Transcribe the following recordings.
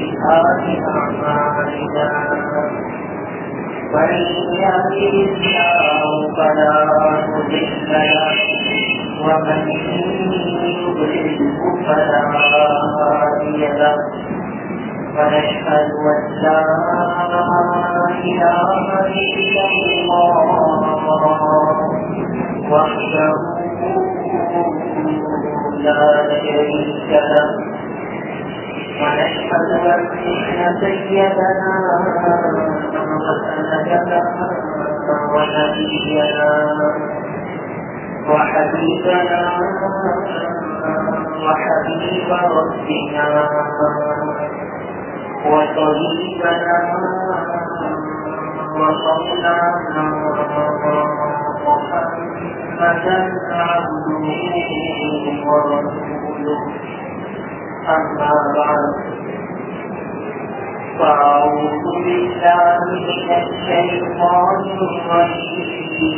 سيئات أعمالنا من يهده الله فلا مضل له ومن يضلله فلا هادي له ونشهد أن لا إله إلا الله وحده لا شريك له ونشهد أن سيدنا وسندنا ونبينا وحبيبنا وحبيب ربنا وطبيبنا ومولانا محمدا عبده ورسوله أما بعد فأعوذ بالله من الشيطان الرجيم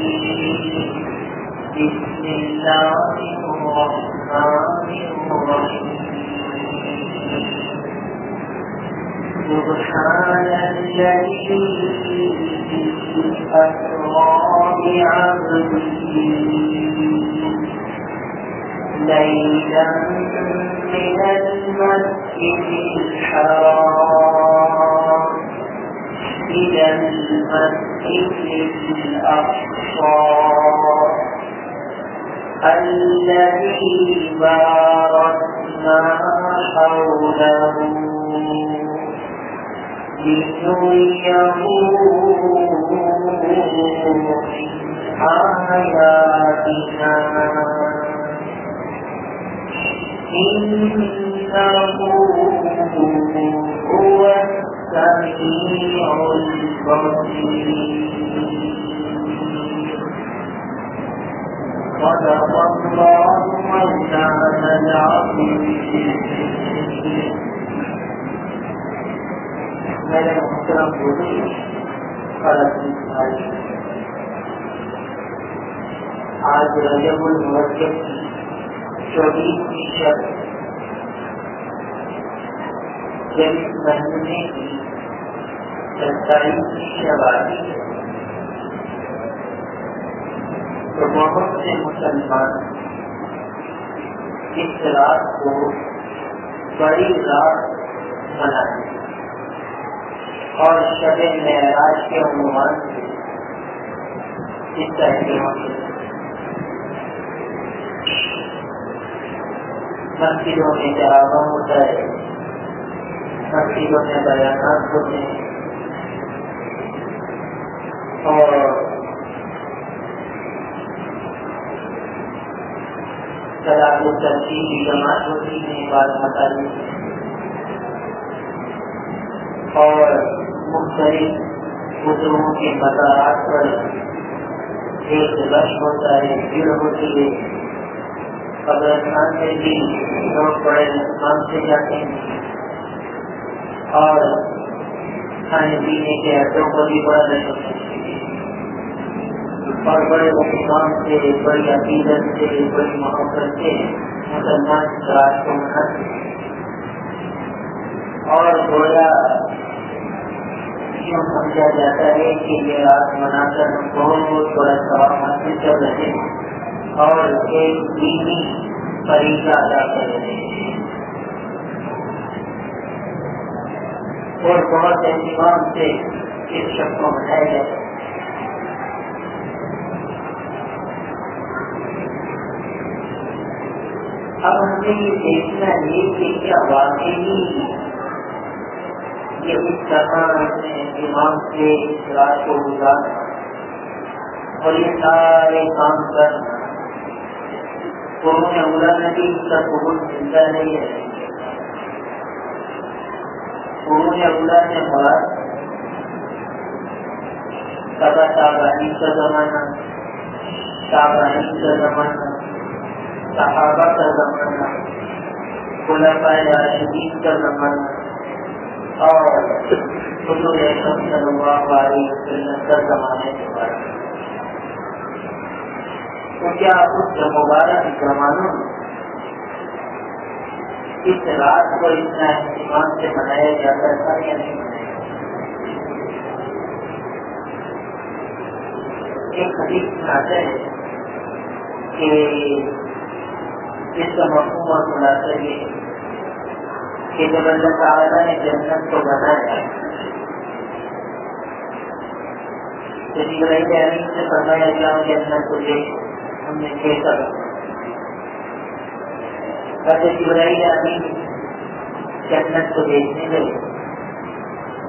بسم الله الرحمن الرحيم سبحان الذي أسرى بعبده ليلا من المسجد الحرام إلى المسجد الأقصى الذي باركنا حوله لنريه من آياتنا إنه هو السميع البصير صدق الله مولانا العظيم. میرے محترم دوست آج رجب المرجب کی 24ویں شب جب اس مہینے کی 27ویں شب آتی ہے تو بہت سے مسلمان اس رات کو بڑی رات مناتے اور شب معراج کے عنوان سے اس کا اہتمام کرتے ہیں. مسجدوں میں جہاں ہوتا ہے, مسجدوں میں بیانات ہوتے ہیں اور صلاۃ الترتیب کی جماعت ہوتی ہے بعض مساجد میں اور مختلف بزرگوں کے مزارات پر ایک رش ہوتا ہے, بھیڑ ہوتی ہے. قبرستان میں بھی لوگ بڑے اہتمام سے جاتے ہیں اور کھانے پینے کے اڈوں کو بھی بڑا رش ہوتا ہے اور بڑے اہتمام سے, بڑی عقیدت سے, بڑی محبت سے مسلمان رات کو مناتے ہیں اور گویا یوں سمجھا جاتا ہے کہ یہ رات منا کر بہت بڑا ثواب حاصل کر رہے ہیں اور ایک دینی طریقہ ادا کر رہے ہیں اور بہت اہتمام سے اس شب کو منایا جاتا ہے. اب ہمیں یہ دیکھنا ہے کہ کیا واقعی یہ اس طرح اپنے اہتمام سے رات کو گزارنا اور یہ سارے کام کرنا قرون اولا میں بھی اس کا قبول ملتا نہیں ہے. قرون اولا میں مراد تبا تابعین کا زمانہ, تابعین کا زمانہ, صحابہ کا زمانہ, خلفائے راشدین کا زمانہ اور حضور اکرم صلی اللہ علیہ وسلم کا زمانے کے بارے میں. تو کیا اس مبارک زمانوں میں اس رات کو اتنا اہتمام سے منایا جاتا تھا یا نہیں منایا؟ ایک حدیث سناتا ہے کہ اس کا مفہوم اور خلاصہ یہ کہ جب اللہ تعالیٰ نے جنت کو بنایا تو جبرائیل امین سے فرمایا جاؤ جنت کو دیکھ، ہم نے دیکھا جبرائیل امین جنت کو دیکھنے گئے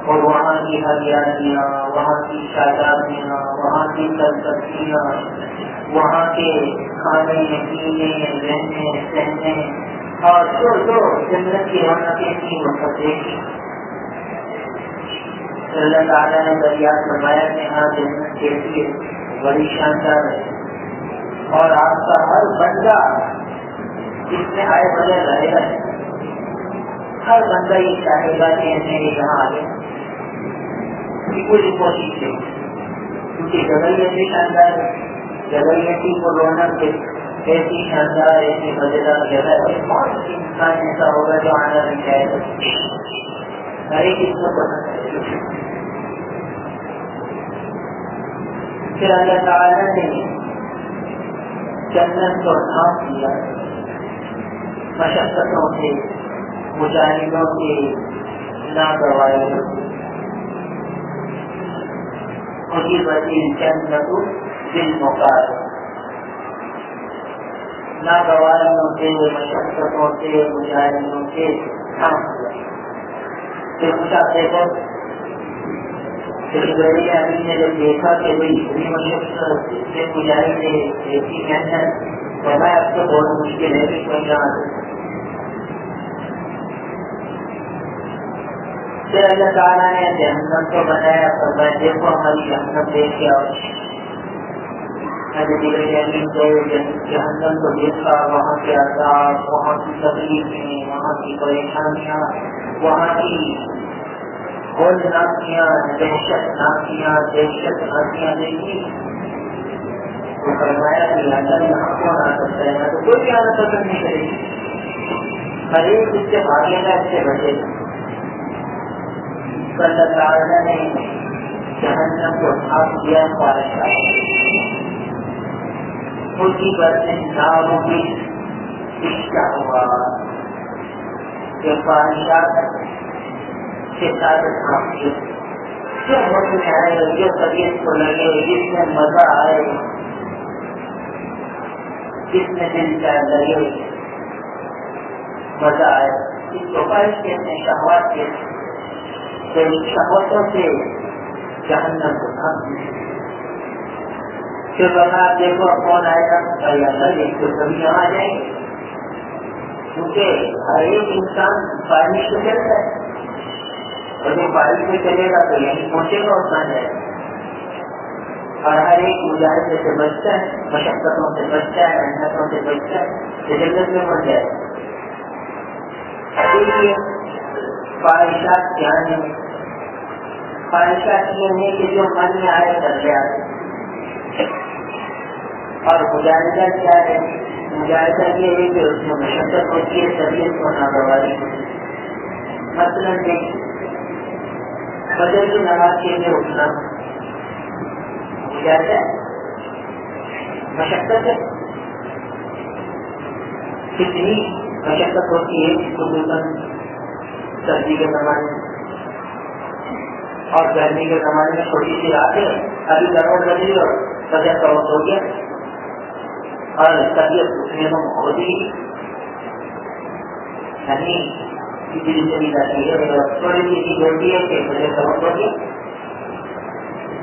اور وہاں کی ہریالیاں، وہاں کی شادابیاں، وہاں کی سبزیاں، وہاں کے کھانے پینے رہنے سہنے اور جو جنت کی رونقیں تھیں وہ سب دیکھی۔ اللہ تعالیٰ نے دریافت فرمایا کہ ہاں جنت کیسی ہے، بڑی شاندار ہے، اور آپ کا ہر بندہ اس میں آئے بغیر رہے گا، ہر بندہ یہ چاہے گا کہ میرے یہاں آ گئے پوری کوشش سے، کیونکہ جگہ ایسی شاندار ہے، جگہ ایسی کو رونق ایسی شاندار ایسی مزیدار جگہ ہے، کون سی انسان ایسا ہوگا جو آنا نہیں چاہے گا، ہر ایک اس کو پسند ہے۔ پھر اللہ تعالیٰ نے جنت کو ڈھانپ دیا مشقتوں سے، مجاہدوں سے، ناگواری جنت بالمقار، ناگواریوں سے، مشقتوں سے، مجاہدوں سے ڈھانپ دیا۔ پھر پوچھا دیکھو جبرائیل امین نے جب دیکھا کہ بھائی اتنی مشقت سے مجاہد ہے، ایسی محنت، فرمایا اب تو بہت مشکل ہے کہ کوئی نہ آ سکے۔ پھر اللہ تعالیٰ نے جہنم کو بنایا، فرمایا دیکھو ہماری جہنم دیکھ کے آؤ۔ جبرائیل امین کو جہنم کو دیکھا، وہاں کے عذاب، وہاں کی تکلیفیں، وہاں کی پریشانیاں، وہاں کی ہول ناکیاں، دہشت ناکیاں دیکھی تو فرمایا کہ اللہ یہاں کون آ سکتا ہے، تو کوئی بھی آنا پسند نہیں کرے گی، ہر ایک اس سے بھاگے گا، اس سے بچے گا۔ اللہ تعالیٰ نے جہنم کو ڈھانپ دیا خواہشات، ان کی برتن نام کی کیا ہوا کہ خواہشات کے ساتھ ڈھانپ دیا، جو وقت میں آئے، جو طبیعت کو لگے، جس میں مزہ آئے، جس میں دل چاہ لگے، مزہ آئے، اس کو خواہش کہتے ہیں، شہوات کہتے ہیں۔ شہوتوں سے جہنم کو ڈھانپ دیا۔ پھر بتا دیکھو کون آئے گا، اللہ ایک تو کبھی یہاں آ جائیں گے، کیونکہ ہر ایک انسان بارش سے چلتا ہے، اور جو بارش میں چلے گا تو یہیں پہنچے گا اور کہاں جائے گا، اور ہر ایک مجاہدے سے بچتا ہے، مشقتوں سے بچتا ہے، محنتوں سے بچتا ہے، تو جنت میں پہنچ جائے گا۔ خواہشات کیا ہیں؟ خواہشات یہ ہے کہ جو من میں آئے کر لے آئے، اور مجاہدہ کیا ہے؟ مجاہدہ یہ ہے کہ اس میں مشقت ہوتی ہے، طبیعت کو ناگواری ہوتی ہے۔ مثلاً فجر کی نماز کے لیے اٹھنا مجاہدہ مشقت ہے، کتنی مشقت ہوتی ہے، خصوصاً سردی کے زمانے میں اور گرمی کے زمانے میں چھوٹی سی رات ہے، ابھی کروڑ بجے اور فجر کا وقت ہو گیا اور طبیعت اٹھنے میں ہوتی نہیں، بجلی چلی جاتی ہے، تھوڑی سی چیز ہوتی ہے کہ فجر کا وقت ہو گیا،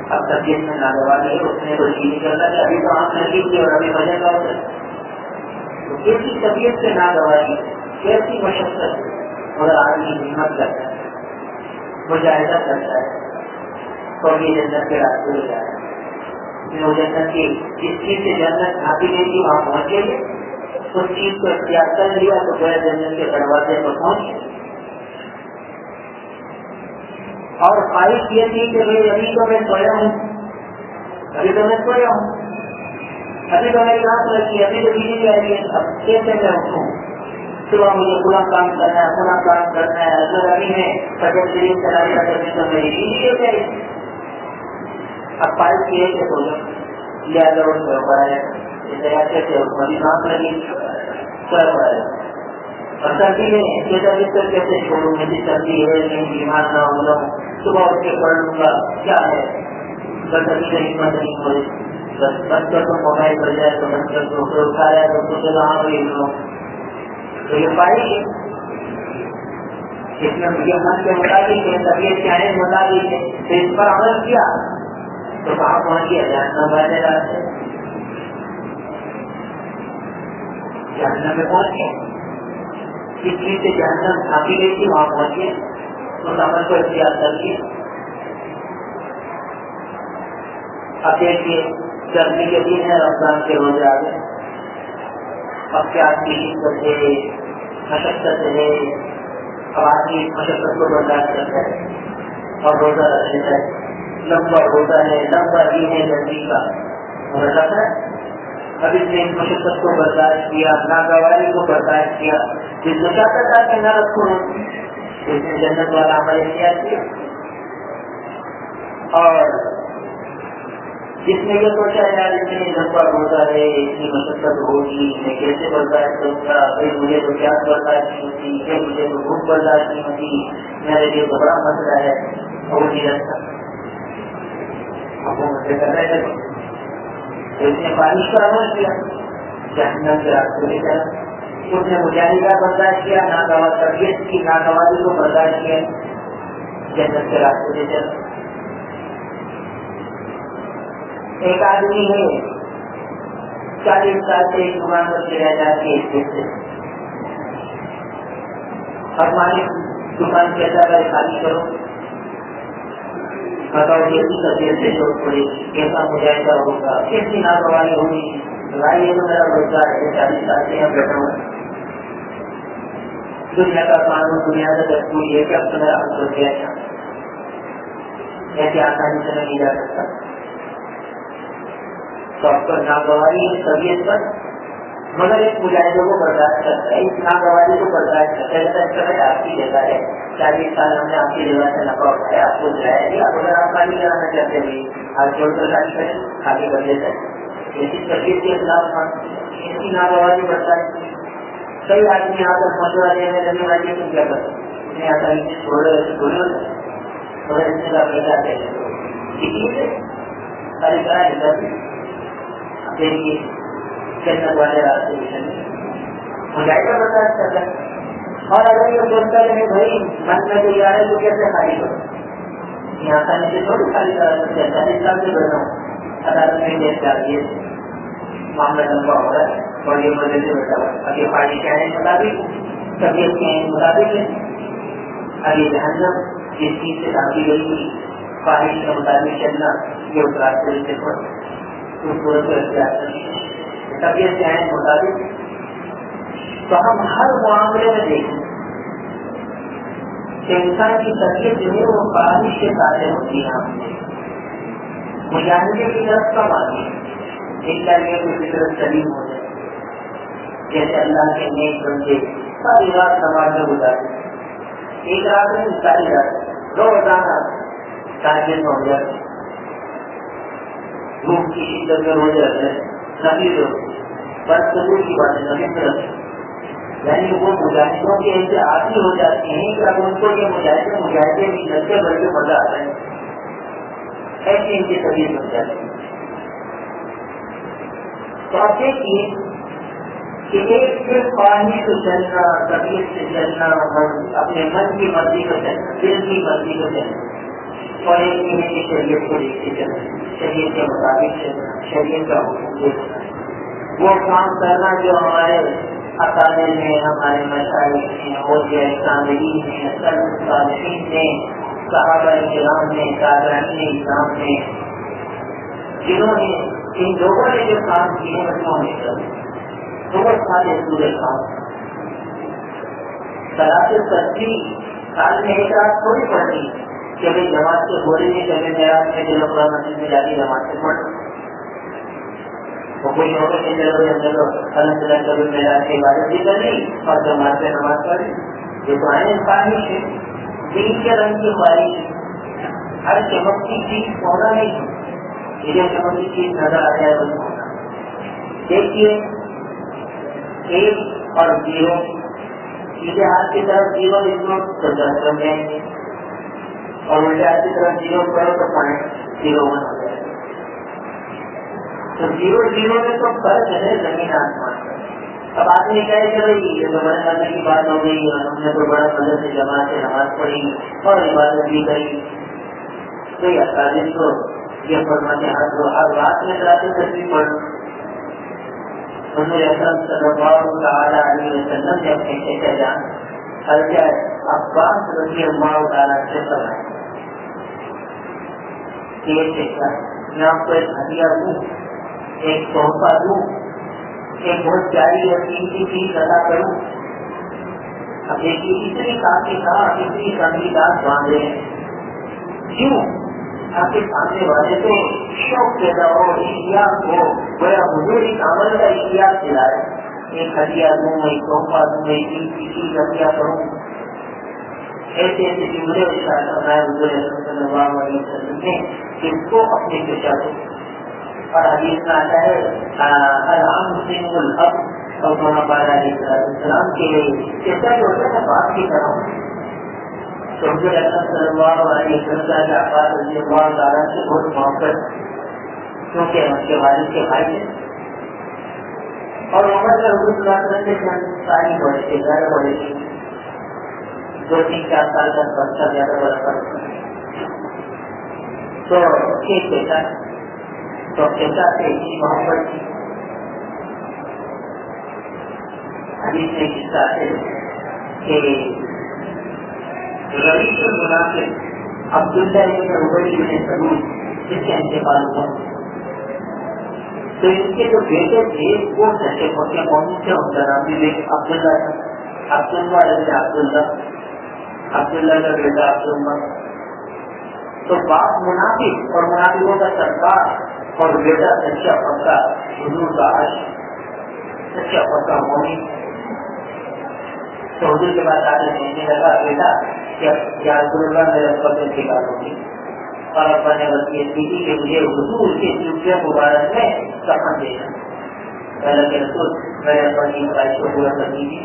اب طبیعت میں ناگواری ہے، اس نے تو جی نہیں کرتا کہ ابھی تو آنکھ لگی تھی اور ابھی فجر کا وقت ہے، تو کیسی طبیعت سے ناگواری، کیسی مشقت، مگر آدمی ہمت کرتا ہے، مجاہدہ کرتا ہے، تو یہ جنت کے راستے ہو جائے گا۔ جنت کی جس چیز سے جنت ڈھانپی گئی تھی وہاں پہنچے گے، اس چیز کو اختیار کر لیا تو گئے جنت کے دروازے پر پہنچے۔ اور خواہش یہ تھی کہ بھائی ابھی تو میں سویا ہوں، ابھی تو میری آنکھ لگی، ابھی تو بجلی آئی ہے، اب کیسے میں اٹھوں، صبح مجھے پورا کام کرنا ہے، پورا کام کرنا ہے، اگر ابھی میں فجر شریف چلایا کرنے تو میری بیوی ہو جائے گی. اب پائپ کیے کہ تو لیا کرو پڑھایا کیسے کبھی نام لگی پڑھایا. اور سردی میں کیسے چھوڑوں، مجھے سردی ہے نہیں بیمار نہ ہو جاؤں، صبح اٹھ کے پڑھ لوں گا کیا ہے. بس ابھی سے ہمت نہیں ہو رہی، بس بچوں کو موبائل پڑ جائے تو بچوں کو اٹھایا تو سوچے کہاں ہوئی لو. تو یہ پائی اس میں مجھے من کے مطابق ہے، طبیعت کے آنے مطابق ہے، تو اس پر عمل کیا تو کہاں پہنچ گیا؟ جہنم والے راستے، جہنم میں پہنچ گئے. جس چیز سے جہنم چھاپی گئی تھی وہاں پہنچ گئے، اس عمل کو اختیار کر کے. اب دیکھیے گرمی کے دن ہے، رمضان کے روزے آ گئے. اب کیا شدت ہے، مشقت ہے. اب آدمی مشقت کو برداشت کرتا ہے اور روزہ رکھ لیتا ہے. لمبا روزہ ہے، لمبا دن ہے گرمی کا، روزہ ہے. اب اس نے مشقت کو برداشت کیا، ناگواری کو برداشت کیا، جس کو چاہتا تھا کہ نہ رکھو اس نے جنت والا عمل اختیار کیا. اور جس نے یہ سوچا یار اتنی لمبا روزہ ہے، اتنی مشقت ہوگی، میں کیسے برداشت کروں گا، بھائی مجھے تو پیاس برداشت نہیں ہوتی، کہ مجھے تو بھوک برداشت نہیں ہوتی، میرے لیے تو بڑا مسئلہ ہے، اور نہیں رکھتا کر رہے تھے. اس نے بارش کا عمل کیا، جہنم کے راستے میں چلا. اس نے مجاہدہ برداشت کیا، طبیعت کی ناگواری کو برداشت کیا، جنت کے راستے میں چلا. ایک آدمی ہے 40 سال سے ایک دکان پر چلا جاتی ہے، اور مالک دکان کہتا ہے خالی کرو. بتاؤ کیسی طبیعت سے چھوڑ پڑی، کیسا مجاہدہ ہوگا، کیسی ناگواری ہوگی. یہ تو میرا روزگار ہے، 40 سال سے یہاں بیٹھا ہوں. دنیا کا قانون، دنیا کا دستور یہ کہ اب تو میرا حق ہو گیا تھا، ایسے آسانی سے نہیں جا سکتا. تو اب تو ناگواری طبیعت پر مگر ایک مجاہدوں کو برداشت کرتا ہے، اس ناگواری کو برداشت کرتا ہے. آپ کی جگہ ہے، 40 سال ہم نے آپ کی جگہ سے نفع اٹھایا، آپ کو جلایا دیا. اب اگر آپ خالی کرانا چاہتے ہیں آپ چھوڑ کر خالی کریں، خالی کر دیتے ہیں. ایسی طبیعت کے خلاف ایسی ناگواری برداشت. کئی آدمی آ کر مشورہ دینے لگے والے تم کیا کرتے اتنے آسانی سے چھوڑ رہے چھوڑے مگر اتنے کا پیسہ چاہیے اسی سے ساری طرح دیکھیے جنت والے راستے مجاہدہ برداشت کرتا ہے. اور اگر یہ سوچتا ہے کہ بھائی من میں تو یار ہے تو کیسے خالی کرو، یہ آسانی سے تھوڑی خالی کرا سکتے ہیں. 40 سال سے بیٹھا ہوں، عدالت میں دیکھ چاہیے معاملہ لمبا ہو رہا ہے اور یہ مزے سے بیٹھا ہوا. اب یہ پارٹی کے آنے مطابق، طبیعت کے آنے مطابق ہے. اب یہ جہنم جس چیز سے ڈھانپی گئی تھی خواہش کے مطابق چلنا، یہ اس راستے سے اس صورت کو اختیار کریں. طبیعت کے آنے مطابق تو ہم ہر معاملے میں دیکھیں کہ انسان کی طبیعت جو ہے وہ خواہش کے ساتھ ہوتی ہے. مجاہدے کی طرف کم آتی ہے، ایک چاہیے کہ فطرت سلیم ہو جائے. جیسے اللہ کے نیک بندے ساری رات نماز میں گزارتے، ایک رات میں ساری رات روزانہ تاجر میں ہو جاتے، دھوپ کی شدت میں روزے رکھتے ہیں، نبی لوگ بس ضرور کی بات ہے نبی سے رکھتے. یعنی وہ مجاہدوں کے ایسے عادی ہو جاتے ہیں کہ اب ان کو یہ مجاہدے بھی لگتے بڑھ کے مزہ آتا ہے، ایسی ان کی طبیعت بن جاتی ہے. تو آپ دیکھیے کہ ایک صرف خواہش کو چلنا، طبیعت سے چلنا، اپنے من کی مرضی کو چلنا، دل کی مرضی کو چلنا، اور ایک مہینے کی شریعت کو دیکھ کے چلنا، شریعت کے مطابق چلنا، شریعت کا حکم دیکھنا، وہ کام کرنا جو ہمارے اکابر میں، ہمارے مشائخ ہیں، اولیاء کاملین ہیں، سلف صالحین نے، صحابہ کرام نے، تابعین اسلام نے، جنہوں نے ان لوگوں نے جو کام کیے ہیں انہوں نے کر بہت سارے پورے کام. صلاۃ التسبیح سال میں ایک رات تھوڑی پڑھنی کہ بھائی جماعت سے بولے نہیں چلے میرا میں جو لوگ مسجد میں جا کے جماعت سے پڑھ. وہ کوئی اور چلو الحمد للہ کبھی میرا عبادت بھی کر لی اور جماعت میں نماز پڑھ لی. یہ تو ہے خواہش ہے, دین کے رنگ کی خواہش ہے. ہر چمکتی چیز ہونا نہیں ہے, یہ جو چمکتی چیز نظر آ جائے وہ ہونا. دیکھیے 1 اور 0 سیدھے ہاتھ کی طرف 0 لکھ لو تو 10 بن جائیں گے, اور الٹے ہاتھ کی طرف 0 کرو تو 0.01 ہو جائے گا. تو 0 میں تو فرق ہے زمین آسمان کا. اب آدمی کہے کہ بھائی یہ تو بڑے مزے کی بات ہو گئی اور ہم نے تو بڑا مزے سے جماعت سے نماز پڑھی اور عبادت بھی کری. تو یہ اکادر کو یہ فرماتے ہیں تو ہر رات میں جاتے تصویر پڑھ. حضور اکرم صلی اللہ تعالیٰ علیہ وسلم نے اپنے چچا جان حضرت عباس رضی اللہ تعالیٰ سے فرمایا کہ یہ چچا میں آپ کو ایک ہدیہ دوں, ایک تحفہ دوں, ایک بہت پیاری اور قیمتی چیز ادا کروں. اب دیکھیے اتنی کافی تھا, اتنی سنگیدات باندھے کیوں آپ کے سامنے والے کو شوق پیدا ہو, اشتیاق ہو, گویا حضور اس عمل کا اشتیاق دلائے. ایک ہدیہ دوں, ایک تحفہ دوں, ایک قیمتی چیز عطیہ کروں. ایسے ایسے جملے ارشاد فرمائے حضور صلی اللہ علیہ وسلم نے جس کو اپنے چچا کو. اور حدیث میں آتا ہے الحم سنگ الحق اور محمد علیہ السلام کے چچا جو ہوتا ہے باپ کی طرح. تو حضور اکرم صلی اللہ علیہ وسلم کے عباس رضی اللہ تعالیٰ سے بہت محبت, کیونکہ ان کے والد کے بھائی تھے. اور عمر میں حضور صلی اللہ علیہ وسلم سے ساری بڑے تھے, زیادہ بڑے تھے, 2-3-4 سال کا بچہ زیادہ بڑا فرق. تو ایک بیٹا تو چچا سے اتنی محبت کی. حدیث میں قصہ ہے کہ رئیس المنافق عبداللہ بن ابی بن سلول جس کا انتقال ہوا, تو ان کے جو بیٹے تھے وہ نشے پکے مومن تھے. ان کا نام بھی عبداللہ تھا, عبداللہ ابن عبداللہ, عبداللہ کا بیٹا عبداللہ. تو باپ منافق اور منافقوں کا سردار اور بیٹا سچا پکا حضور کا عاشق, سچا پکا مومن. تو حضور کے بعد آگے کہنے لگا بیٹا یا رسول اللہ میرے ابا سے انتقال ہوگی, اور ابا نے وصیت کی کہ مجھے حضور کے جوتے مبارک میں کفن دینا. اللہ کے رسول میرے ابا کی خواہش کو پورا کرنی تھی.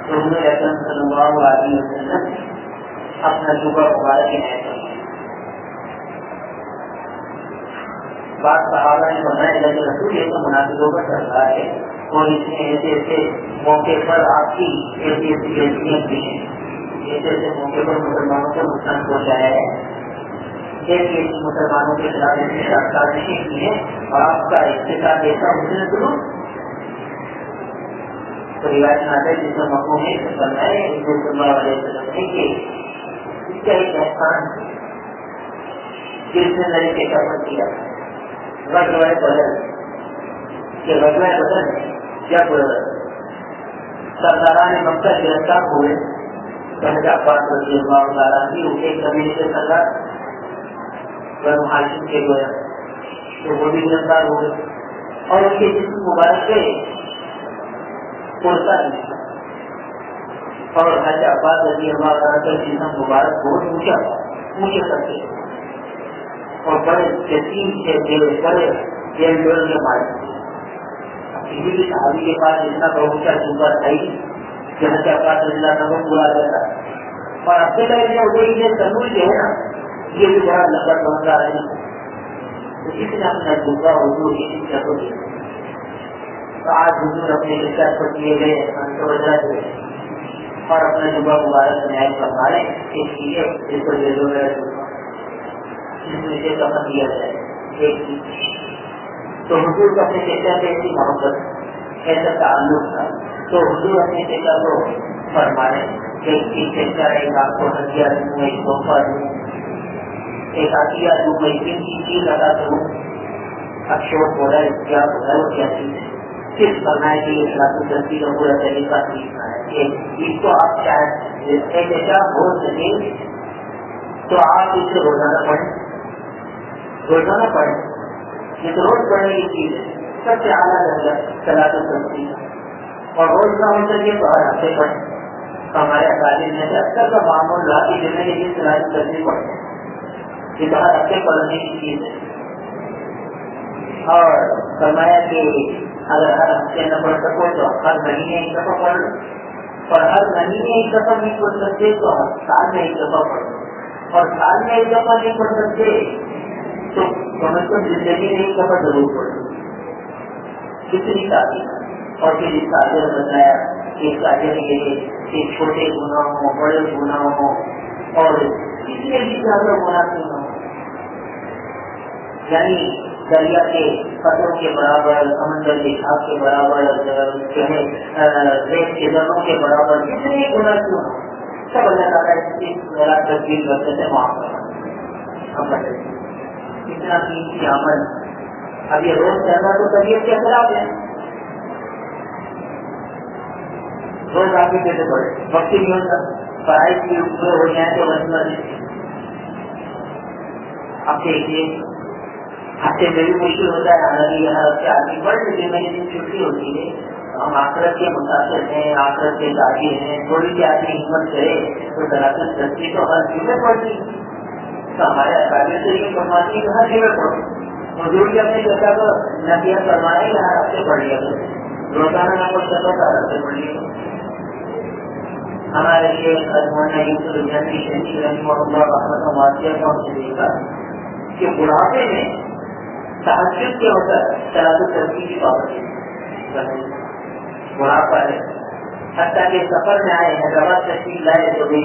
تو حضور اکرم صلی اللہ علیہ وسلم اپنا جوبہ مبارک عنایت کیا. بعض صحابہ نے فرمایا اللہ کے رسول یہ تو منافقوں کا سردار ہے اور اس نے ایسے ایسے موقع پر آپ کی ایسی ایسی غلطیاں کی ہیں, ایسے ایسے موقع پر مسلمانوں کو نقصان پہنچایا ہے, ایسی ایسی مسلمانوں کے خلاف ایسی سازشیں کی ہیں اور آپ کا اقتصاد ایسا حسن سلوک. تو روایت میں آتا ہے جس میں مقبول ہے فرمائے حضور صلی اللہ علیہ وسلم نے کہ اس کا ایک احسان جس نے میرے پیٹا پر کیا غزوہ بدر. کہ غزوہ بدر جب سرداران مکہ گرفتار ہوئے تو حضرت عباس رضی اللہ تعالیٰ عنہ ایک قبیلے کے سردار بنو ہاشم کے گویا تو وہ بھی گرفتار ہوئے اور ان کے جسم مبارک سے کرتا نہیں اور حضرت عباس رضی اللہ تعالیٰ کا جسم مبارک بہت اونچے کرتے اور بڑے جسیم سے بڑے جیل ڈول کے مارے. کسی بھی صحابی کے پاس اتنا بہت جوبہ تھا ہی کہ حضرت عباس رضی اللہ عنہ کو پورا دیتا. اور عبداللہ ابن ابی بن سلول جو ہے نا یہ بھی بڑا لمبا سمجھا رہے ہیں, تو اس نے اپنا جوبہ حضور کی شکل کو دیا. تو آج حضور اپنے شکایت پر کیے گئے توجہ ہوئے اور اپنا جوبہ مبارک عنایت فرما رہے کہ چیزیں جس کو لے لو میرا جوبہ جس میں سے کفن دیا جائے ایک چیز. تو حضور کو اپنے چچا سے ایسی محبت ایسا تعلق تھا تو حضور اپنے چچا کو فرمائے کہ چچا ایک آپ کو ہدیہ دوں, ایک تحفہ دوں, ایک عطیہ دوں, ایک قیمتی چیز ادا کروں. اب شوق ہو رہا ہے کیا ہو رہا ہے وہ کیا چیز ہے صرف فرمائے کہ یہ اخلاق التربیت کا پورا طریقہ سیکھنا ہے کہ اس کو آپ چاہے چچا ہو سکے تو آپ اسے روزانہ پڑھیں یہ تو روز پڑھنے کی چیز ہے، سب سے اعلیٰ درجہ صلاۃ التسبیح، اور روز نہ ہو سکے تو ہر ہفتے پڑھیں. ہمارے تعلیم میں اکثر کا معمول رات کی جمعے کے دن صلاۃ التسبیح پڑھتے ہیں، یہ تو ہر ہفتے پڑھنے کی چیز ہے. اور فرمایا کہ اگر ہر ہفتے نہ پڑھ سکو تو ہر مہینے ایک دفعہ پڑھ لو، اور ہر مہینے ایک دفعہ نہیں پڑھ سکتے تو سال میں ایک دفعہ پڑھ لو، اور سال میں ایک دفعہ نہیں پڑھ سکتے تو کم از کم زندگی میں ایک دفعہ ضرور پڑھ لو. کتنی تعلیم. اور پھر اس تاجر نے بتایا کہ اس تاجر کے لیے کہ چھوٹے گناہ ہوں بڑے گناہ ہوں اور کتنے بھی زیادہ گناہ کیوں نہ ہو، یعنی دریا کے قطروں کے برابر، سمندر کے جھاگ کے برابر، ریت کے ذروں کے برابر کتنے گناہ کیوں نہ ہو، سب اللہ تعالیٰ اس میرا تبدیل کرتے تھے معاف کرنا. اتنا قیمتی عمل اب یہ روز کرنا تو طبیعت کے خلاف ہے. روز آگے کیسے پڑے، وقت نہیں ہوتا، پڑھائی کی ہو جائے تو مسئلہ نہیں. اب دیکھیے ہفتے میں بھی مشکل ہوتا ہے، حالانکہ یہاں ہفتے آدمی پڑھ لیتے، میرے دن چھٹی ہوتی ہے. ہم آخرت کے مسافر ہیں، آخرت کے تاجر ہیں، تھوڑی سی آدمی ہمت کرے تو صلاۃ التسبیح تو ہر جمعے پڑھتی ہے. تو ہمارے اکابر سے یہ فرماتی ہے کہ ہر جمعے پڑھو. حضور بھی اپنے جگہ کو نصیحت فرمائے کہ ہر ہفتے پڑھ لیا کرو، روزانہ نہ پڑھ سکو تو ہر ہفتے پڑھ لیا کرو. ہمارے شیخ مولانا یوسف الجنتی شریف رحمہ اللہ رحمۃ واسعہ کا ہم نے دیکھا کہ بڑھاپے میں تہجد کے وقت صلاۃ التسبیح کی پابندی بڑھاپا ہے. حتیٰ کہ سفر میں آئے حیدرآباد تشریف لائے تو بھی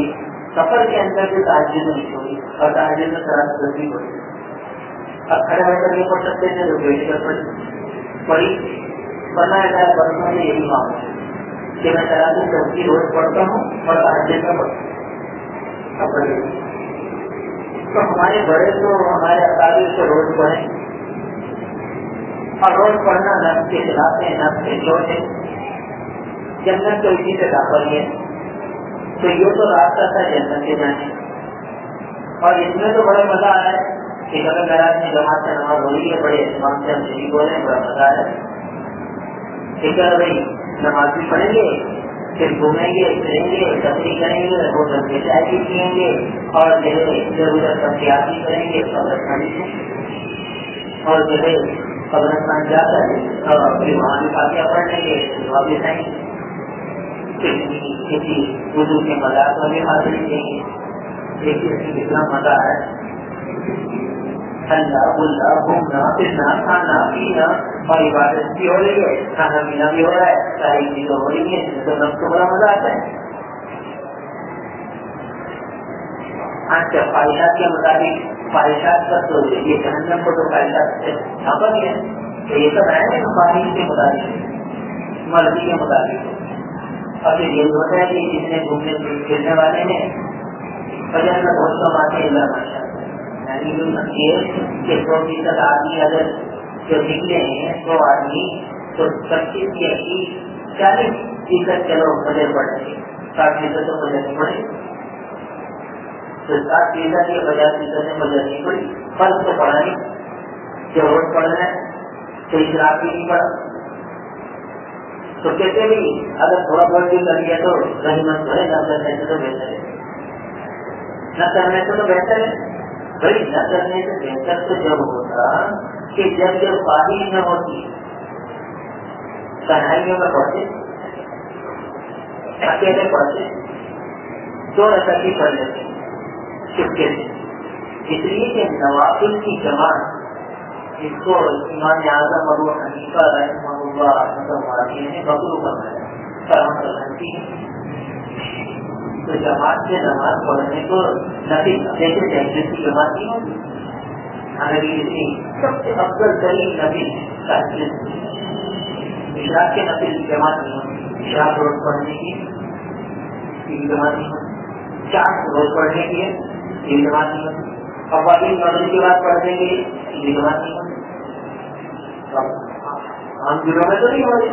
سفر کے اندر بھی تہجد نہیں چھوڑی اور تہجد میں صلاۃ التسبیح پڑھی. اب کھڑے ہو کر نہیں پڑھ سکتے تھے تو بیٹھ کر پڑھی. بنایا جائے برسوں میں یہی معاملہ ہے کہ میں صلاۃ التسبیح روز پڑھتا ہوں اور تہجد میں پڑھتا ہوں. تو ہمارے بڑے تو ہمارے اکابر سے روز پڑھیں، اور روز پڑھنا نفس کے خلاف ہے، نفس کے چوٹ ہے. جنت تو اسی سے داخل ہے، تو یہ تو راستہ تھا جنت کے جانے. اور اس میں تو بڑا مزہ آ رہا ہے کہ اگر گراج میں جماعت سے نماز ہو رہی ہے، بڑے اہتمام سے ہم شریک ہو رہے ہیں، بڑا مزہ آ رہا ہے. ٹھیک ہے بھائی، نماز بھی پڑھیں گے، پھر گھومیں گے پھریں گے، تفریح کریں گے، ہوٹل کے چائے بھی پیئیں گے، اور جو ہے ادھر ادھر تفریحات بھی کریں گے قبرستان سے، اور جو ہے قبرستان جا کر پھر وہاں بھی فاتحہ پڑھ لیں گے، دعا بھی کریں گے، کسی وضو کے مذاق میں بھی حاضری دیں گے. دیکھیے اس میں کتنا مزہ ہے. ٹھنڈا بلّا گھومنا پھرنا کھانا پینا اور عبادت بھی ہو رہی ہے، کھانا پینا بھی ہو رہا ہے، ساری چیزیں ہو رہی ہیں، جس سے نفس کو بڑا مزہ آتا ہے. اچھا خواہشات کے مطابق خواہشات کا تو یہ جہنم کو تو خواہشات سے ڈھانپا گیا ہے تو یہ سب ہے خواہش کے مطابق، مرضی کے مطابق. اور پھر یہ ہوتا ہے کہ جتنے گھومنے پھرنے والے ہیں وجہ میں بہت کم آتے ہیں ماشاء اللہ. یعنی یہ کہ 100% آدمی اگر جو نکلے ہیں 100 آدمی تو 25 کی 40% چلو بجٹ بڑھ رہے، 60% تو بجٹ نہیں پڑے، تو 60% یا 50% میں بجٹ نہیں پڑی. فرض تو پڑا نہیں، جو روز پڑھ رہے ہیں تو اس رات بھی نہیں پڑا. تو کہتے بھی اگر تھوڑا بہت بھی کر لیا تو غنیمت ہے، نہ کرنے سے تو بہتر ہے، نہ کرنے سے تو بہتر ہے. بھائی نہ کرنے سے بہتر تو جب ہوتا کہ جب خواہش نہ ہوتی، تنہائیوں میں پڑھتے، اکیلے پڑھتے، 2 رکعت ہی پڑھ لیتے چپکے سے. اس لیے کہ نوافل کی جماعت اس کو امام اعظم ابو حنیفہ رحمہ اللہ نے مکروہ بنایا، کرم کرتی ہے. تو جماعت سے نماز پڑھنے کو نفل جیسے تہجد کی جماعت نہیں ہوتی، حنفی سب سے افضل ترین نفل تہجد، عشاء کے نفل کی جماعت نہیں ہوتی. عشاء روز پڑھنے کی جماعت نہیں ہوتی، 4 روز پڑھنے کی ہے یہ جماعت نہیں ہوتی، اور باقی مغرب کے بعد پڑھنے کی یہ جماعت نہیں ہوتی. ہم دنوں میں تو نہیں ہو رہے،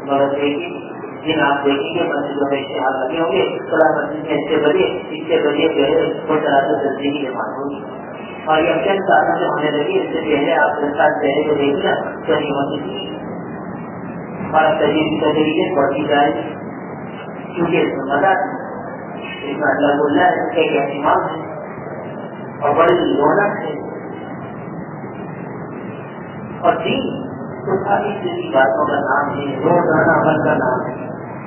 مگر دیکھیے جن آپ دیکھیں گے مسجدوں میں اشتہار لگے ہوں گے، مسجد میں 6 بجے جو ہے وہ صلاۃ التسبیح کی جماعت ہوگی. اور یہ چند سالوں سے ہونے لگی. اس سے پہلے آپ 10 سال پہلے کو دیکھنا تو نہیں ہوتی تھی اور اب تجریز بڑھتی جائے کیونکہ اس میں مزہ اس میں اللہ بولنا ہے اس کا ایک اہتمام ہے اور بڑی رونق ہے. اور دین تو ساری سی باتوں کا نام ہے, روزانہ عمل کا نام ہے.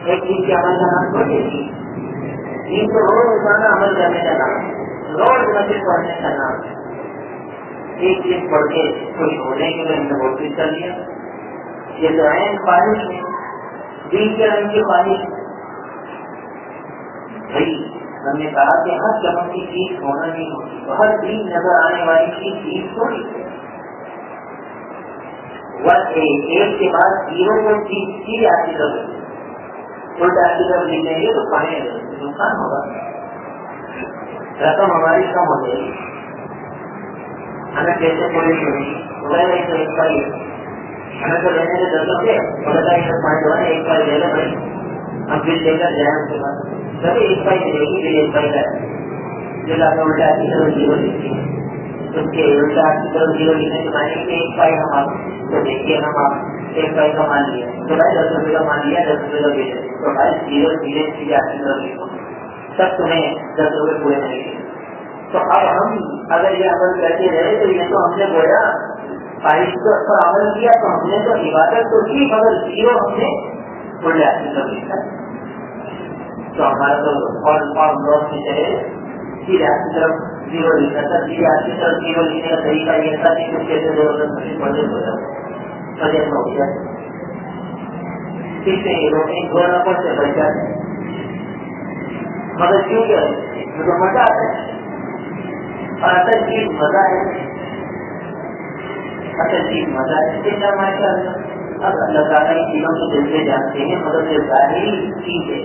ایک دن کے عمل کا نام چھوٹے تھی, دین تو روزانہ عمل کرنے کا نام ہے, روز مسجد پڑھنے کا نام ہے. ایک دن پڑھ کے خوش ہونے کے لیے ہم نے بہت کچھ کر لیا. یہ تو عین خواہش ہے, دین کے رنگ کی خواہش. بھائی ہم نے کہا کہ ہر چمک کی چیز ہونا نہیں ہوتی, تو ہر دین نظر آنے والی چیز تھوڑی ہے. ایک کے بعد زیرو کو چیز آتی رہے, الٹا کی طرف لکھیں گے تو پڑھیں گے نقصان ہوگا, رقم ہماری کم ہو جائے گی. ہمیں کیسے پوری ہوگی تو ایک بار ہمیں تو لینے کے 10 روپے اور ایک بار لے لیں بھائی, ہم بل لے کر جائیں اس کے بعد سبھی ایک بار ملے گی, بل ایک بار کا جو لاکھ الٹا کی طرف زیرو لکھتی ہے. اس کے الٹا کی طرف زیرو لکھنے کے معنی کہ ایک بار ہم آپ تو دیکھیے ہم آپ ایک بار کا مان لیا تو بھائی 10 روپے کا مان لیا, 10 روپے کا بل ہے تو بھائی زیرو دھیرے سیدھے آپ کی طرف لکھو تب تمہیں 10 روپے پورے ملیں گے. تو اب ہم اگر یہ عمل کرتے رہے تو یہ تو ہم نے بولا خواہش پر عمل کیا تو ہم نے تو عبادت تو کی مگر زیرو ہم نے الٹا کی طرف لکھا. تو ہمارا تو اور لوگ کی چلے سیدھے آپ کی طرف زیرو لکھا تھا. سیدھے آپ کی طرف زیرو لکھنے کا طریقہ یہ تھا کہ کچھ کیسے بجٹ ہو جاتا بجٹ ہو گیا کس سے دو نمبر سے بچ جاتے مگر کیوں کیا تو مزہ آتا ہے. اور اصل چیز مزہ ہے, اصل چیز مزہ ہے. کتنا ماشاء اللہ اب اللہ تعالیٰ کی چیزوں کو دل سے جانتے ہیں مگر یہ ظاہری چیز ہے.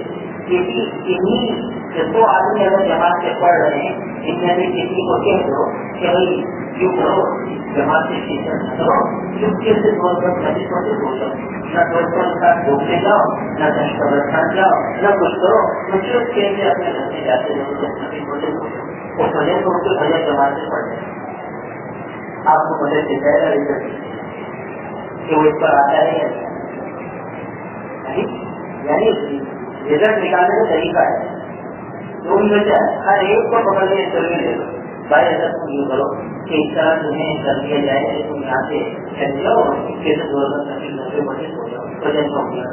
دو آدمی اگر جماعت سے پڑھ رہے ہیں ان میں سے کسی کو کہہ دو کہ بھائی کیوں کرو جماعت سے ٹیچر نہ کرو, چپکے سے مسجد سے بولو, نہ دوستوں کے ساتھ گھومنے جاؤ, نہ کہیں قبرستان جاؤ, نہ کچھ کرو, تو چپکے سے اپنے گھر میں جاتے رہو مسجد سے بولو. وہ بجے تو ان کے بجے جماعت سے پڑھ رہے آپ کو بجے سے جائے گا ریزلٹ کہ وہ اس پر آتا ہے یعنی رزلٹ نکالنے کا طریقہ ہے. تو ان میں سے ہر ایک کو پکڑ کے انٹرویو لے لو, بھائی ایسا تم یہ کرو کہ اس طرح تمہیں کر دیا جائے کہ تم یہاں سے چل جاؤ کیسے 2025 بجے ہو جاؤ پروجیکٹ ہو گیا.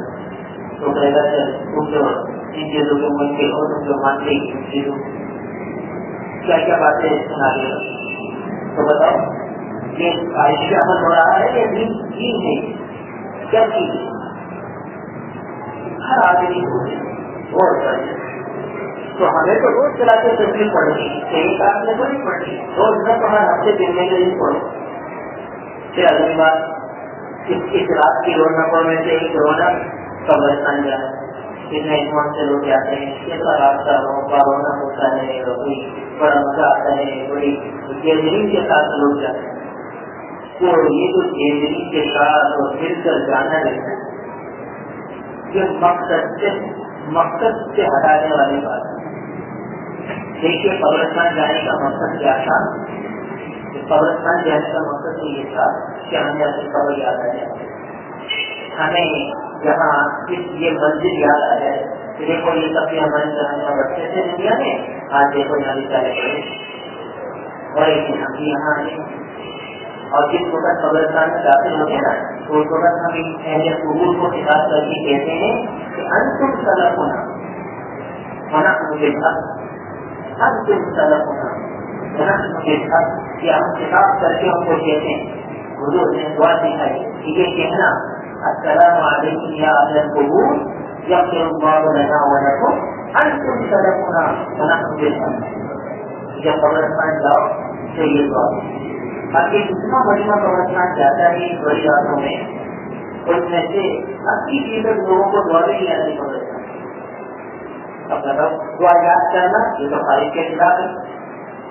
تو کہے گا سر تم جو ان چیزوں کے منکر ہو, تم جو مانتے ہی ان چیزوں کیا کیا باتیں سنا دے گا. تو بتاؤ یہ خواہش کا عمل ہو رہا ہے یا دین ہے کیا چیز ہے. ہر آدمی کو غور کرے. تو ہمیں تو روز چلا کے تصویر پڑھنی ہے, ایک آپ نے تو نہیں پڑھنی, روز نہ تو ہر ہفتے دن میں نہیں پڑھو. پھر اگلی بات اس رات کی رونقوں میں سے ایک رونق قبرستان جانا, کتنے احتمام سے لوگ جاتے ہیں, کیسا راستہ رونق ہوتا ہے, کوئی بڑا مزہ آتا ہے, بڑی گیدرنگ کے ساتھ لوگ جاتے ہیں. تو یہ جو گیدرنگ کے ساتھ اور مل کر جانا رہتا ہے یہ مقصد سے ہٹانے والی بات ہے. دیکھیے قبرستان جانے کا مقصد کیا تھا, قبرستان جانے کا مقصد تو یہ تھا کہ ہمیں اپنی قبر یاد آ جائے, ہمیں جہاں یہ مسجد یاد آ جائے. دیکھو یہ سب بھی ہمارے جہاں بچے تھے دنیا میں, آج دیکھو یہاں بھی چلے گئے اور ایک دن ہم بھی یہاں آئے. اور جس وقت قبرستان میں داخل ہوتے ہیں نا تو اس وقت ہم اہل قبور کو خطاب کر کے کہتے ہیں کہ انتم سلفنا ونحن بالحق, انتم سلفنا ونحن بالحق. کہ ہم خطاب کر کے ہم کو کہتے ہیں, حضور نے دعا سکھائی کہ یہ کہنا السلام علیکم یا اہل القبور یغفر اللہ لنا ولکم انتم سلفنا ونحن بالحق. جب قبرستان جاؤ تو یہ دعا. اب یہ جتنا بڑا قبرستان جاتا ہے ان بڑی راتوں میں, اس میں سے 80% لوگوں کو دعا بھی نہیں آتی قبرستان. اب بتاؤ دعا یاد کرنا یہ تو خارج کے خلاف ہے.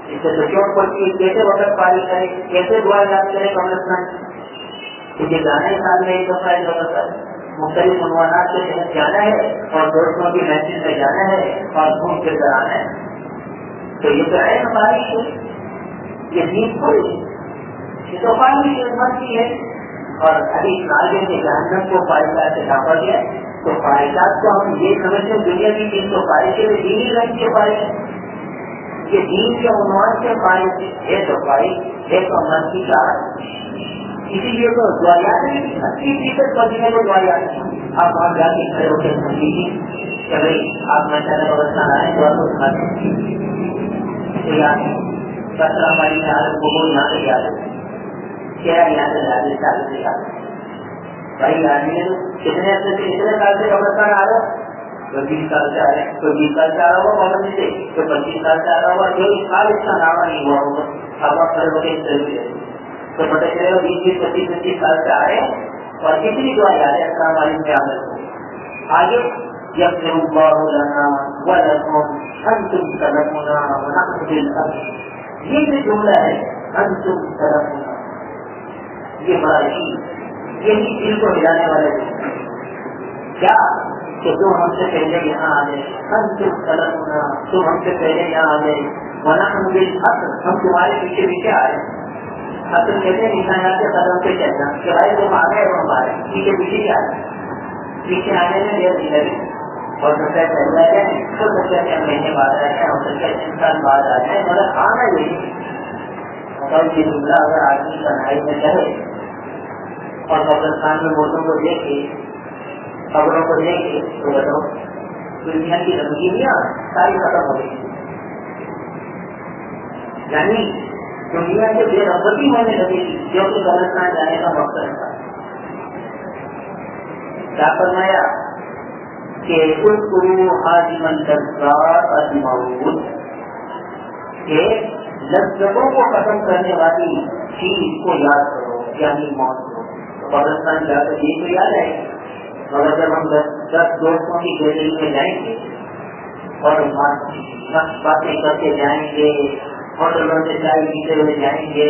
اس سے تو چوٹ پڑتی ہے, کیسے وقت فارغ کرے, کیسے دعا یاد کرے قبرستان. کیونکہ جانا ہی سال میں ایک دفعہ ایک دفعہ مختلف عنوانات کے تحت جانا ہے اور دوستوں کی محفل میں جانا ہے اور گھوم پھر کر آنا ہے. تو یہ تو ہے ہماری یہ دین تھوڑی ہے، یہ تو پانی کی خدمت کی ہے. اور ابھی آگے کے جہنم کو فائدہ سے ڈھانپا گیا. تو فائدات کو ہم یہ سمجھتے ہیں دنیا کی چیز تو فائدے کے دینی رنگ کے فائدے، یہ دین کے عنوان سے فائدے ہے تو فائدے ہے تو من کی چاہت. اسی لیے تو دعایات 80% مدینے کو دعایات آپ وہاں جا کے کھڑے ہو کے سن لیجیے کہ بھائی آپ مشاء اللہ آئے دعا کو سنا دیں. یاد ہے کترا مائی میں عالم کو یہاں سے یاد ہے، کیا یہاں سے یاد ہے 40 سے یاد ہے. بھائی آدمی کتنے عرصے سے کتنے سال سے قبرستان آ رہا ہے؟ تو 20 سال سے آ رہے ہیں، تو 20 سال سے آ رہا ہوا پابندی سے، تو 25 سال سے آ رہا ہوا، جو اس سال اس کا نام نہیں ہوا ہوگا. اب آپ کھڑے ہو کے انٹرویو لیں تو پتہ چلے گا 20 25 سال سے آئے اور کتنی دعا یاد ہے السلام علیکم کے عمل کو. آگے یغفر اللہ لنا ولکم انتم سلفنا ونحن بالارض، یہ جو جملہ ہے انتم سلفنا، یہ بڑا عجیب، یہی دل کو ہلانے والے کیا کہ تم ہم سے پہلے یہاں آ گئے، انتم سلفنا، تم ہم سے پہلے یہاں آ گئے، ونحن بالارض، ہم تمہارے پیچھے پیچھے آ رہے ہیں. اصل کہتے ہیں نشانات کے قدم پہ چلنا کہ بھائی تم آ گئے ہم آ رہے ہیں، پیچھے پیچھے کیا ہے، پیچھے آنے میں دیر نہیں لگی. اور سچا چل رہا ہے تو سچا کہ مہینے بعد آ جائے اور سچا 3 سال بعد آ جائے، مگر آنا یہی مطلب یہ جملہ اگر آدمی تنہائی میں چلے اور قبرستان میں موتوں کو دیکھے، خبروں کو دیکھے تو بتاؤ دنیا کی رنگینیاں ساری ختم ہو گئی. یعنی دنیا سے بے رغبتی ہونے لگے گی جو کہ قبرستان جانے کا مقصد تھا. کیا فرمایا کہ لذتوں کو ختم کرنے والی چیز کو یاد کرو، یعنی موت کو. قبرستان جا کر یہ تو یاد ہے، مگر جب ہم 10 دوستوں کی گیلری میں جائیں گے اور باتیں کرتے جائیں گے، ہوٹلوں سے چائے پیتے ہوئے جائیں گے،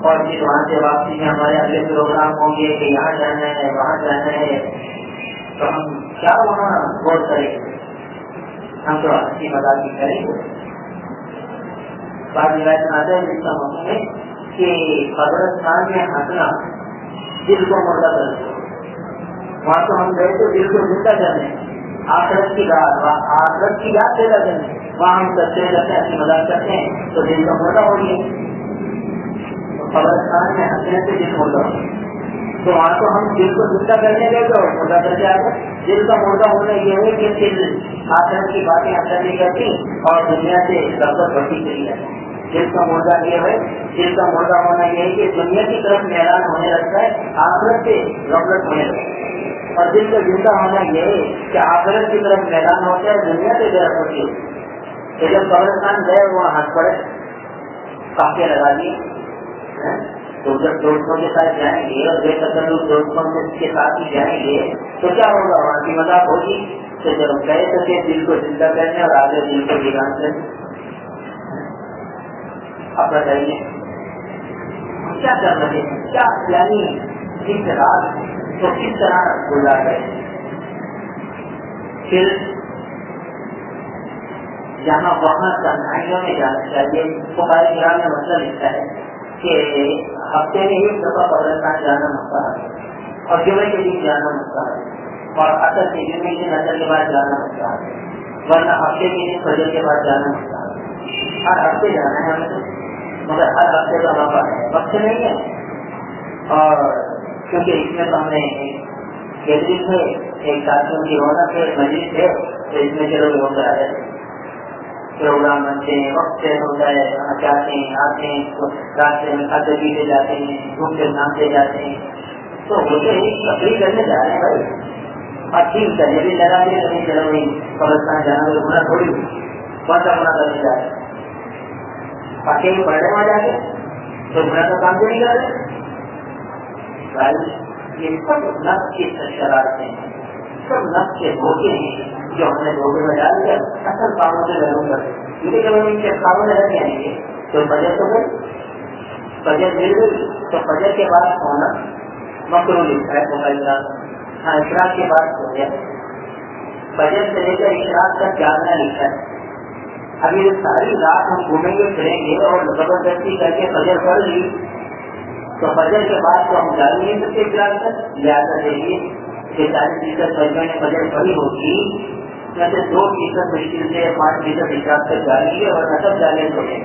اور پھر وہاں سے واپسی میں ہمارے اگلے پروگرام ہوں گے کہ یہاں جانا ہے وہاں جانا ہے، تو ہم کیا وہاں غور کریں گے؟ ہم تو ہنسی مذاق بھی کریں گے. بعض روایت آتا ہے جس کا مطلب ہے کہ قبرستان میں ہنسنا دل کو مردہ کر دو. وہاں تو ہم گئے تو دل کو زندہ کرنے، آخرت کی یاد پیدا کرنے، وہاں ہم کرتے رہتے ہیں ہنسی مذاق کرتے ہیں تو دل کا مردہ ہو گیا. قبرستان میں ہنسنے سے دل مردہ ہو گیا، تو وہاں تو ہم دل کو زندہ کرنے گئے تو مردہ کر کے آ گئے. دل کا مردہ ہونا یہ ہے کہ دل آخرت کی باتیں اثر نہیں کرتی اور دنیا سے رغبت بڑھتی چلی جاتی. دل کا مردہ یہ ہے، دل کا مردہ ہونا یہ ہے کہ دنیا کی طرف میلان ہونے لگتا ہے، آخرت سے رغبت ہونے لگتا ہے. اور دل کا زندہ ہونا یہ ہے کہ آخرت کی طرف میدان ہوتا ہے، دنیا سے غیر ہوتی ہے. تو جب قبرستان گئے وہاں ہنس پڑے، کافی لگا دیے، تو جب دوستوں کے ساتھ جائیں گے اور بے قدر لوگ دوستوں کے ساتھ ہی جائیں گے تو کیا ہوگا؟ وہاں کی مذاق ہوگی. تو جب گئے تو دل کو زندہ کرنے اور آگے دل کو ویران کرنے. اب بتائیے کیا کر رہے ہیں، کیا یعنی اس رات تو کس طرح گزار گئے. پھر جہاں وہاں تنہائیوں میں جانا چاہیے. فقہائے کرام نے مسئلہ لکھا ہے کہ ہفتے میں ایک دفعہ قبرستان جانا مستحب ہے اور جمعے کے دن جانا مستحب ہے، اور اثر کے جمعے کے دن اثر کے بعد جانا مستحب ہے، ورنہ ہفتے کے دن فجر کے بعد جانا مستحب ہے. ہر ہفتے جانا ہے ہمیں تو، مگر ہر ہفتے کا موقع ہے، وقت نہیں ہے. اور کیونکہ اس میں تو ہم نے گیدرنگ ہے، ایک ساتھیوں کی رونق ہے، مجلس ہے، تو اس میں چلو ہو کر آ جاتے ہیں، پروگرام بنتے ہیں، وقت سے ہوتا ہے، جاتے ہیں آتے ہیں، راستے میں کھاتے پیتے جاتے ہیں، گھومتے گھامتے جاتے ہیں. تو وہ تو ایک تفریح کرنے جا رہے ہیں بھائی. اور ٹھیک ہے یہ بھی لگا دیا نہیں چلو نہیں قبرستان جانا تو گناہ تھوڑی کون سا گناہ کرنے جا رہے ہیں. اکیلے پڑھنے وہاں جا کے تو گناہ کا کام تو نہیں کر رہے بھائی. یہ سب نفس کی شرارتیں ہیں، سب نفس کے دھوکے ہیں جو ہم نے دھوکے میں ڈال کر اصل کاموں سے محروم کر دیں. کیونکہ جب ہم ان کے کاموں میں رہ جائیں گے تو فجر تو گئی، فجر مل گئی تو فجر کے بعد سونا مکروہ لکھا ہے موبائل کا. ہاں اشراق کے بعد سو گیا، فجر سے لے کر اشراق تک جاگنا لکھا ہے. ابھی ساری رات ہم گھومیں گے پھریں گے اور زبردستی کر کے فجر پڑھ لی تو فجر کے بعد تو ہم جا نہیں سکتے کلاس تک. لہٰذا دیکھیے کہ 40% بچوں نے فجر پڑھی ہوگی جیسے 2% مشکل سے 5% حساب سے جا لیے اور نصب جانے چھوڑے.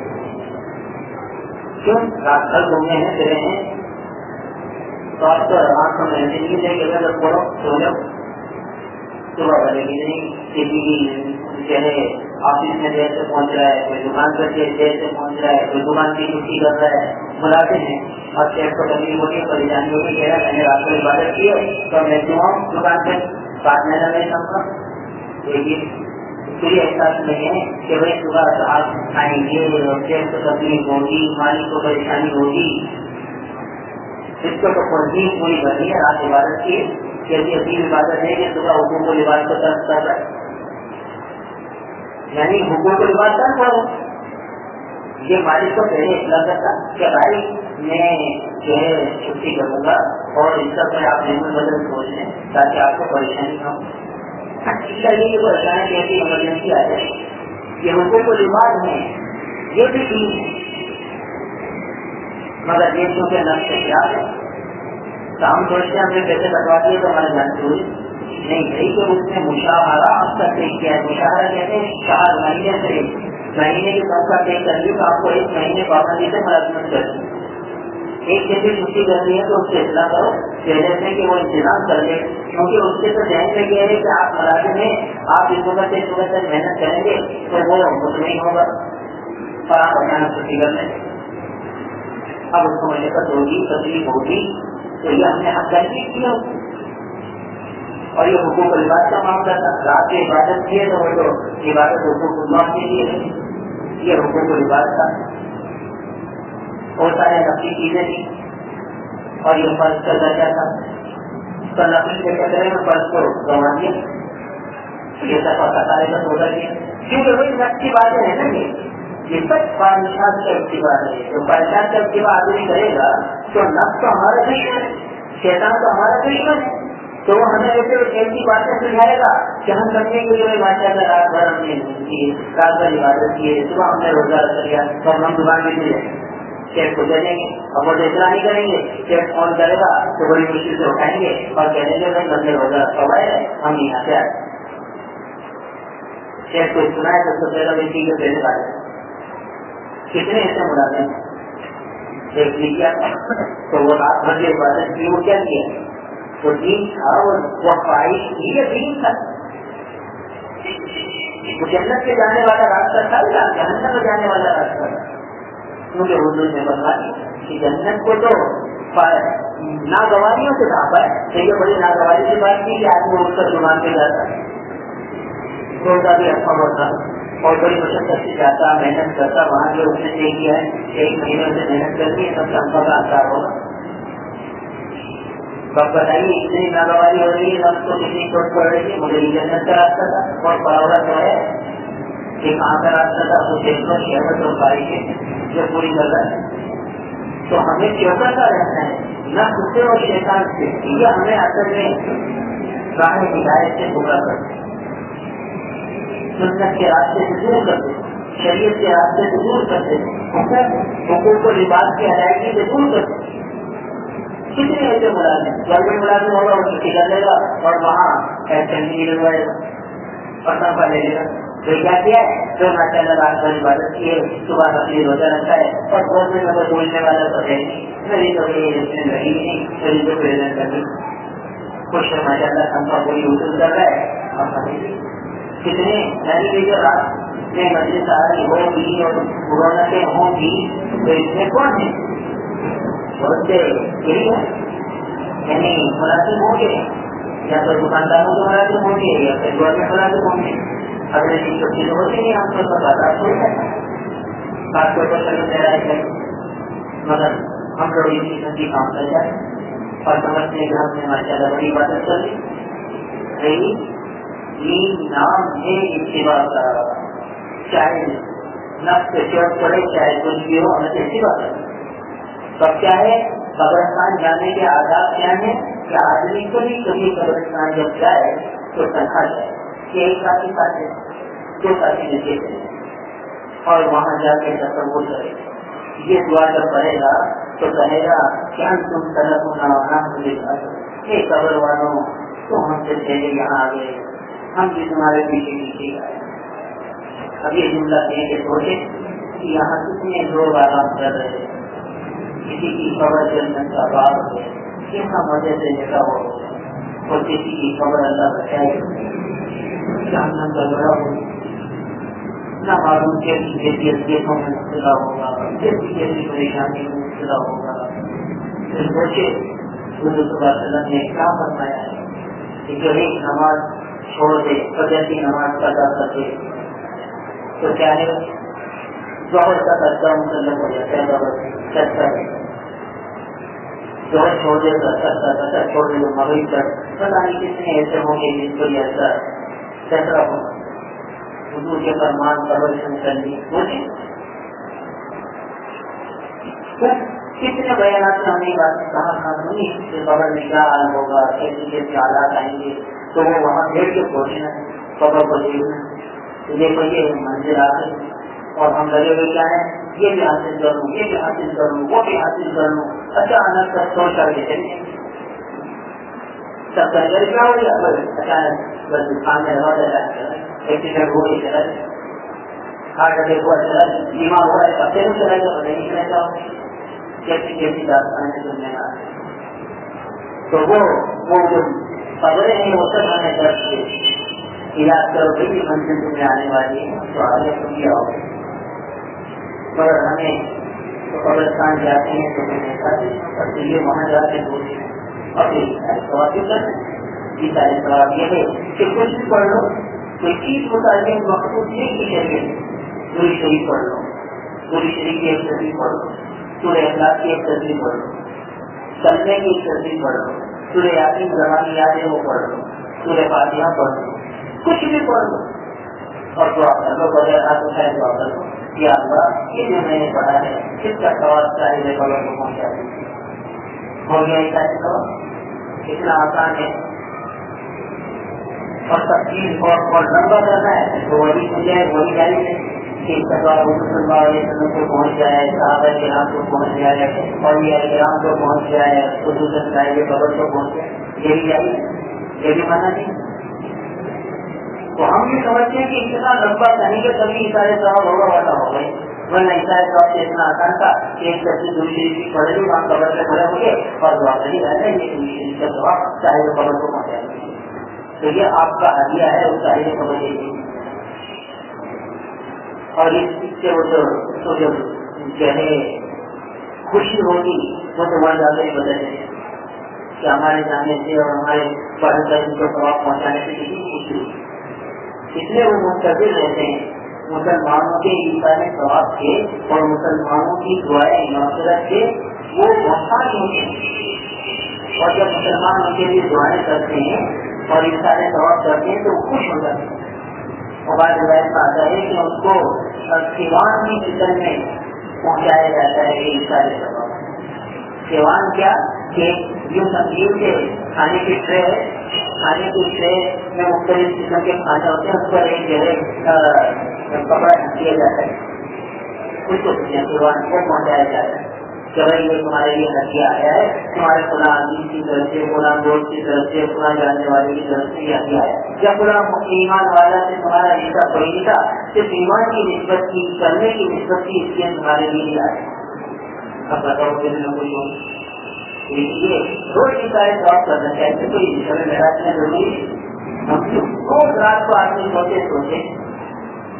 کیوں رات بھر گھومنے ہیں پھرے ہیں تو آپ کو آنکھ میں نہیں دیں گے اگر پڑھو سو جاؤ صبح بنے گی نہیں. کسی کی چہرے آفس میں دیر سے پہنچ رہا ہے, کوئی دکان پر دیر سے پہنچ رہا ہے, کوئی دکان کی چھٹی کر رہا ہے, ملازم ہیں اور شیخ کو تکلیف ہوگی پریشانی ہوگی کہہ رہا میں نے رات کو عبادت کی ہے تو میں کیوں آؤں دکان پہ 7 مہینہ نہیں سمجھا. دیکھیے تو یہ احساس نہیں ہے کہ بھائی صبح آپ آئیں گے اور شیخ کو تکلیف ہوگی, مالک کو پریشانی ہوگی. اس کو تو پوری کرنی ہے رات عبادت کی کیسی عجیب عبادت ہے کہ صبح حکومت کو لباس کو ترک کر رہا ہے, یعنی حکومت کو لباس ترک کرو. یہ مالک کو پہلے اطلاع کرتا کہ بھائی میں جو ہے چھٹی کروں گا اور اس کا پھر آپ بدل سوچ لیں تاکہ آپ کو پریشانی نہ ہو. یہ پریشانی کیسی ایمرجنسی آ جائے. یہ حکومت کو لباس ہے یہ بھی ٹھیک ہے مگر یہ چونکہ نفس سے کیا ہے تو ہم سوچتے ہیں ہم نے پیسے کٹوا دیے تو ہمارے جان ضروری نہیں گئی کہ اس نے مشاہرہ آپ کا طے کیا ہے. مشاہرہ کہتے ہیں 4 مہینے سے مہینے کی سب کا طے کر لی تو آپ کو 1 مہینے پابندی سے ملازمت کر دی. ایک جیسے چھٹی کرنی ہے تو اس سے اطلاع کرو پہلے سے کہ وہ انتظام کر لے کیونکہ اس سے تو ذہن میں یہ ہے کہ آپ ملازم ہیں, آپ اس وقت سے صبح تک محنت کریں گے تو وہ مطمئن ہوگا اور آپ اچانک چھٹی کر لیں. اب اس کو مشقت ہوگی تکلیف ہوگی تو یہ ہم نے حقداری کیا اور یہ حقوق العباد کا معاملہ تھا. رات کی عبادت کی ہے تو وہ تو عبادت حقوق اللہ کے لیے ہے, یہ حقوق العباد تھا. بہت سارے نقلی چیزیں تھیں اور یہ فرض کا درجہ تھا تو نقلی کے چکرے میں فرض کو گنوا دیا. یہ سب سارے کا سوچا کیا کیونکہ وہی نقلی باتیں ہیں نا یہ سب خواہشات کا اتباع ہے. جو خواہشات کا اتباع آدمی کرے گا تو نفس تو ہمارا دشمن ہے, شیطان تو ہمارا دشمن ہے, تو وہ ہمیں ایسے ایسی باتیں سمجھائے گا کہ ہم سمجھیں گے کہ ماشاء اللہ رات بھر ہم نے کی, رات بھر عبادت کی ہے, صبح ہم نے روزہ رکھ لیا تو ہم دکان بھی ملے شیخ کو دے دیں گے اور وہ اطلاع نہیں کریں گے. شیخ فون کرے گا تو بڑی مشکل سے اٹھائیں گے اور کہہ دیں گے بھائی ہم نے روزہ رکھا ہوا ہے ہم یہاں سے آئے. شیخ کو سنا ہے تو پہلے بیٹی کے پہلے بات کتنے ایسے ملازم دیکھ لیجیے تو وہ رات بھر کی عبادت کی وہ کیا کیا وہ دین تھا, وہ خواہش کی یا دین تھا. وہ جنت کے جانے والا راستہ تھا یا جہنم میں جانے والا راستہ تھا. کیونکہ حضور نے بتایا کہ جنت کو تو ناگواریوں سے ڈھانپا ہے. تو یہ بڑی ناگواری کی بات کی کہ آدمی اٹھ کر دکان پہ جاتا ہے روزہ بھی اچھا ہوتا اور بڑی مشقت سے جاتا محنت کرتا وہاں جو اس نے طے کیا ہے 1 مہینے سے محنت کرنی ہے سب سمپا کا آسار ہوگا. اب بتائیے اتنی ناگواری ہو رہی ہے سب کو کتنی چوٹ پڑ رہی ہے. مجھے جنت کا راستہ تھا اور پڑاوڑا جو ہے کہ کہاں کا راستہ تھا وہ دیکھ لو شہر اور بارش جو پوری کر رہا ہے. تو ہمیں چوکا رہنا ہے نہ خود سے اور شیطان سے. یہ ہمیں اصل میں راہ ہدایت سے پورا کرتے سنت کے راستے سے دور کرتے شریعت کے راستے سے دور کرتے حقوق کو لباس کی ادائیگی سے دور کرتے. کتنے ایسے ملازم گورنمنٹ ملازم ہوگا وہ چھٹی کر لے گا اور وہاں ایسے اور سب لے لے گا. تو کیا ہے جو ماشاء اللہ رات بھر عبادت کی ہے صبح اپنی روزہ رکھا ہے اور گورنمنٹ میں کوئی بولنے والا تو ہے میری تو یہ رہی نہیں میری تو پریزنٹ کرنی خوش ہے ماشاء اللہ سب کا کوئی وصول کر رہا ہے اور کتنے یعنی کہ جو رات میں مجلس آ رہی ہوگی اور رونقیں ہوں گی تو اس میں کون ہے بہت سے یہی ہے یعنی ملازم ہوں گے یا تو دکانداروں کے ملازم ہوں گے یا پھر گورنمنٹ ملازم ہوں گے. اگلے دن چھٹی تو ہوتی نہیں ہم تو بازار چھوڑ جائیں بات کو تو چلو دے رہا ہے مگر ہم لوگ اس قسم کی کام کر جائیں اور سمجھتے ہیں کہ ہم نے ماشاء اللہ بڑی عبادت کر لی. یہ نام ہے اتباع کا, چاہے نفس سے چوٹ پڑے چاہے کچھ بھی ہو ہمیں اتباع کریں. سب کیا ہے قبرستان جانے کے آداب کیا ہیں کہ آدمی کو بھی کبھی قبرستان جب جائے تو تنہا جائے کہ ایک ساتھی ساتھ 2 ساتھی نیچے اور وہاں جا کے تصور کرے. یہ دعا جب پڑھے گا تو کہے گا کہ ہم تم طرف ہونا مجھے قبر والوں تو ہم سے پہلے یہاں آ گئے, ہم بھی تمہارے پیچھے پیچھے آئے. اب یہ جملہ کہیں کہ سوچے کہ یہاں کتنے لوگ آرام کر رہے ہیں, کسی کی قبر جنت کا باغ ہے, کتنا مزے سے جگہ ہو, اور کسی کی خبر اللہ بچائے جہنم کا بڑا ہو, نہ معلوم کیسی دیشوں میں مبتلا ہوگا, کیسی پریشانی میں مبتلا ہوگا. پھر سوچے حضور صلی اللہ علیہ وسلم نے کیا فرمایا ہے کہ جو ایک نماز چھوڑ دے, فجر کی نماز ادا کر دے تو کیا ہے, ظہر کا درجہ مسلم ہو جاتا ہے. ظہر چھوڑ دے تو چھوڑ دے تو مغرب تک پتا نہیں کتنے ایسے ہوں گے جن کو یہ اثر کیسا ہوگا. حضور کے فرمان پرورش کر لی کتنے بیانات میں ہمیں بات کہاں سنی کہ قبر میں کیا حال ہوگا, کیسے کیسے حالات آئیں گے, تو وہ وہاں بیٹھ کے پہنچنا قبر کو دیکھنا. دیکھو یہ منزل آ گئی اور ہم لگے ہوئے کیا ہے, یہ بھی حاصل کر لوں, یہ بھی حاصل کر لوں, وہ بھی حاصل کر لوں. اچانک سب سوچ کر کے چلے سب کر کیا ہو گیا, اچانک بس سامنے لگا چلا ایکسیڈنٹ ہو گئی, چلا ہارٹ اٹیک ہوا, چلا بیمار ہوا ہے, پتے میں چلا گیا, پتہ نہیں چلا جاؤ کیسی کیسی داستانیں سننے میں آتی. تو وہ جو خبریں ہیں وہ سب ہمیں درد سے علاج کرو بھی منزل تمہیں آنے والی ہے تو آگے تم کیا ہو. مگر ہمیں تو قبرستان جاتے ہیں تو ہمیں یہ وہاں جا کے پوچھیں اور یہ سارے سواب یہ سارے سواب یہ ہے کہ کچھ بھی پڑھ لو, کوئی چیز متعلق مخصوص نہیں کی شریعت, پوری شریف پڑھ لو, پوری شریف کی ایک تصویر پڑھ لو, سورہ اخلاص کی ایک تصویر پڑھ لو, سلمے کی ایک تصویر پڑھ لو, سورہ یاسین زمانی یاد ہے وہ پڑھ لو, سورہ فاتحہ پڑھ لو, کچھ بھی پڑھ لو اور دعا کر لو. بغیر ہاتھ اٹھائے دعا کر لو, یا اللہ یہ جو میں نے پڑھا ہے اس کا ثواب چاہیے قبر کو پہنچا دیں. ہو گیا اس کا ثواب, اتنا آسان ہے. اور تفصیل اور لمبا کرنا ہے تو وہی مجھے وہی جائے کہ ثواب صلی اللہ علیہ وسلم کو پہنچ جائے, صحابہ کرام کو پہنچ جائے, اولیاء کرام کو پہنچ جائے, خصوصاً صاحب قبر کو پہنچ جائے. یہی چاہیے, یہ بھی مانا نہیں. تو ہم یہ سمجھتے ہیں کہ اتنا لمبا کہیں گے تبھی سارے ثواب ہوگا والا ہو گئے, ورنہ سارے ثواب سے اتنا آسان تھا کہ ایک طرف سے دوسری چیز پڑھ لی, وہاں قبر سے کھڑے ہوں گے اور دعا نہیں رہنا, یہ دوسری کا ثواب صاحب قبر کو پہنچا دیں. تو یہ آپ کا ہدیہ ہے اس صاحب قبر کے. اور اس سے وہ جو ہے خوشی ہوگی وہ تو وہاں جا کر بدل جائے کہ ہمارے جانے سے اور ہمارے پڑھ کر ان کو ثواب پہنچانے سے کسی خوشی ہوگی. اس لیے وہ منتظر رہتے ہیں مسلمانوں کے انسان ثواب کے اور مسلمانوں کی دعائیں مغفرت کے وہ محتاج ہوتے ہیں. اور جب مسلمان ان کے لیے دعائیں کرتے ہیں اور انسان ثواب کرتے ہیں تو وہ خوش ہو جاتے ہیں. ہمارے روایت میں آتا ہے کہ اس کو سیوان کی کچن میں پہنچایا جاتا ہے یہ انسان ثواب. سیوان کیا کہ جو سنگیت کے کھانے کی ٹرے ہے, کھانے کی ٹرے میں مختلف قسم کے کھانے ہوتے ہیں, اس پر ایک جو ہے کپڑا ڈھک دیا جاتا ہے, اس کو سیوان کو پہنچایا جاتا ہے کہ بھائی یہ تمہارے لیے ہدیہ آیا ہے, تمہارے فلاں آدمی کی طرف سے, فلاں دوست کی طرف سے, فلاں جاننے والے کی طرف سے یہ ہدیہ ہے. یا فلاں ایمان والا سے تمہارا رشتہ کوئی نہیں تھا, صرف ایمان کی نسبت کی کرنے کی نسبت کی, اس لیے تمہارے لیے آئے. اب بتاؤ کچھ یہ روز کی سارے جاب کرنا چاہیے. کوئی محرات میں ضروری روز رات کو آدمی سوچے سوچے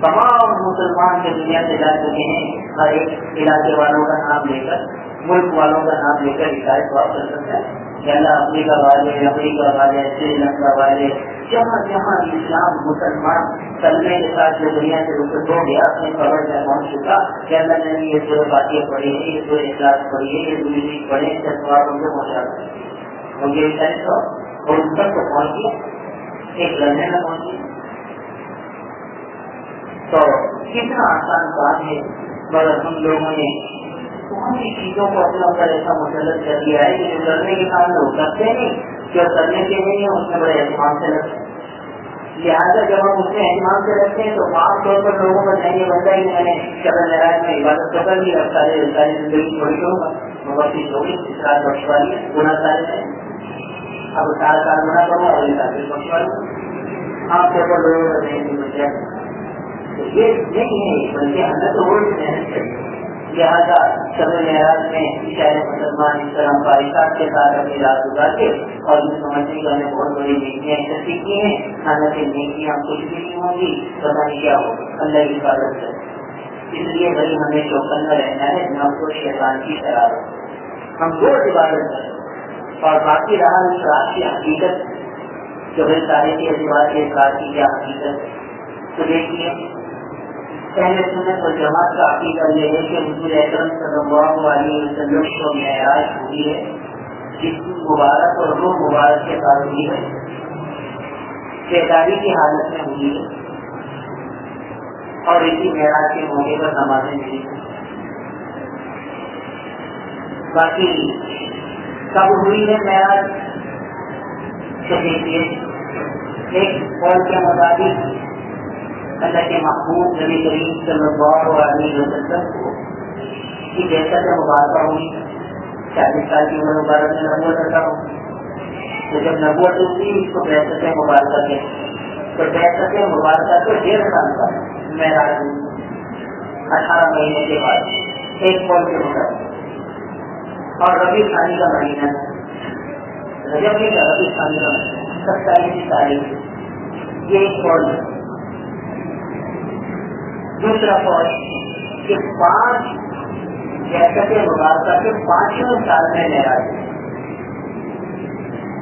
تمام مسلمان کے دنیا سے جا چکے ہیں, ہر ایک علاقے والوں کا نام لے کر, ملک والوں کا نام لے کر ہدایت دعا کر سکتا ہے. افریقہ والے, امریکہ والے, سری لنکا والے, جہاں جہاں اسلام مسلمان چلنے کے ساتھ جو دنیا سے رخصت ہو گیا اپنے قبر میں پہنچ چکا کہ اللہ نے یہ سورہ فاتحہ پڑھی ہے, یہ سورہ اخلاص پڑھی ہے, یہ دوسری چیز پڑھے, اس کا ثواب ان کو پہنچا دیں. اور یہ سائنس اور ان تک کو پہنچ گیا, ایک لڑنے میں پہنچ گیا. تو کتنا آسان کام ہے, مگر ہم لوگوں نے بہت سی چیزوں کو اپنے اوپر ایسا مسلط کر دیا ہے کہ جو کرنے کے کام لوگ کرتے نہیں, جو کرنے کے نہیں ہے اس میں بڑے اہتمام سے لگتے. لہٰذا جب ہم اس میں اہتمام سے رکھتے ہیں تو عام طور پر لوگوں کا ذہن یہ بنتا ہے کہ میں نے شب معراج میں عبادت تو کر لی، اب ساری زندگی تھوڑی کروں گا، مبارک ہوگی اس رات بخش والی گناہ سارے ہیں، اب سارا سال گناہ کروں اگلی سال پھر بخش والوں، عام طور پر لوگوں کا ذہن نہیں بن جاتا۔ یہ نہیں ہے، بلکہ ہمیں تو روز محنت چاہیے۔ لہٰذا شب معراج میں شہر مسلمان اس طرح بارشات کے ساتھ اپنی رات گزار کے اور یہ سمجھنے کا ہمیں بہت بڑی نیکیاں اکٹھی کی ہیں، حالانکہ نیکیاں کچھ بھی نہیں ہوں گی، پتہ نہیں کیا ہو، اللہ کی حفاظت ہے۔ اس لیے بھائی ہمیں چوکنا رہنا ہے، نفس و شیطان کی شرارت، ہم روز عبادت کریں۔ اور باقی رہا اس رات کی حقیقت، جو بھائی تاریخی اعتبار سے اس رات کی کیا حقیقت، تو دیکھیے پہلے سنت و جماعت کا عقیدہ یہ ہے کہ حضور اکرم صلی اللہ علیہ وسلم کو معراج ہوئی ہے، جسم مبارک اور روح مبارک کے ساتھ ہوئی ہے، بیداری کی حالت میں ہوئی ہے، اور اسی معراج کے موقع پر نمازیں ملی۔ باقی کب ہوئی ہے معراج، دیکھیے ایک قول کے مطابق اللہ کے محبوب نبی کریم صلی اللہ علیہ وسلم کو کی جیسا کہ مبارکہ ہوئی، 40 سال کی عمر مبارک میں نبوت رکھا ہو، تو جب نبوت ہوئی اس کو بعثت مبارکہ کے، تو بعثت مبارکہ تو 1.5 سال کا معراج ہوئی 18 مہینے کے بعد ایک قول کے مطابق، اور ربیع ثانی کا مہینہ رجب نہیں کا ربیع ثانی کا مہینہ 27 تاریخ، یہ ایک قول ہے۔ دوسرا قول کہ 5 بعثت مبارکہ کے 5ویں سال میں معراج،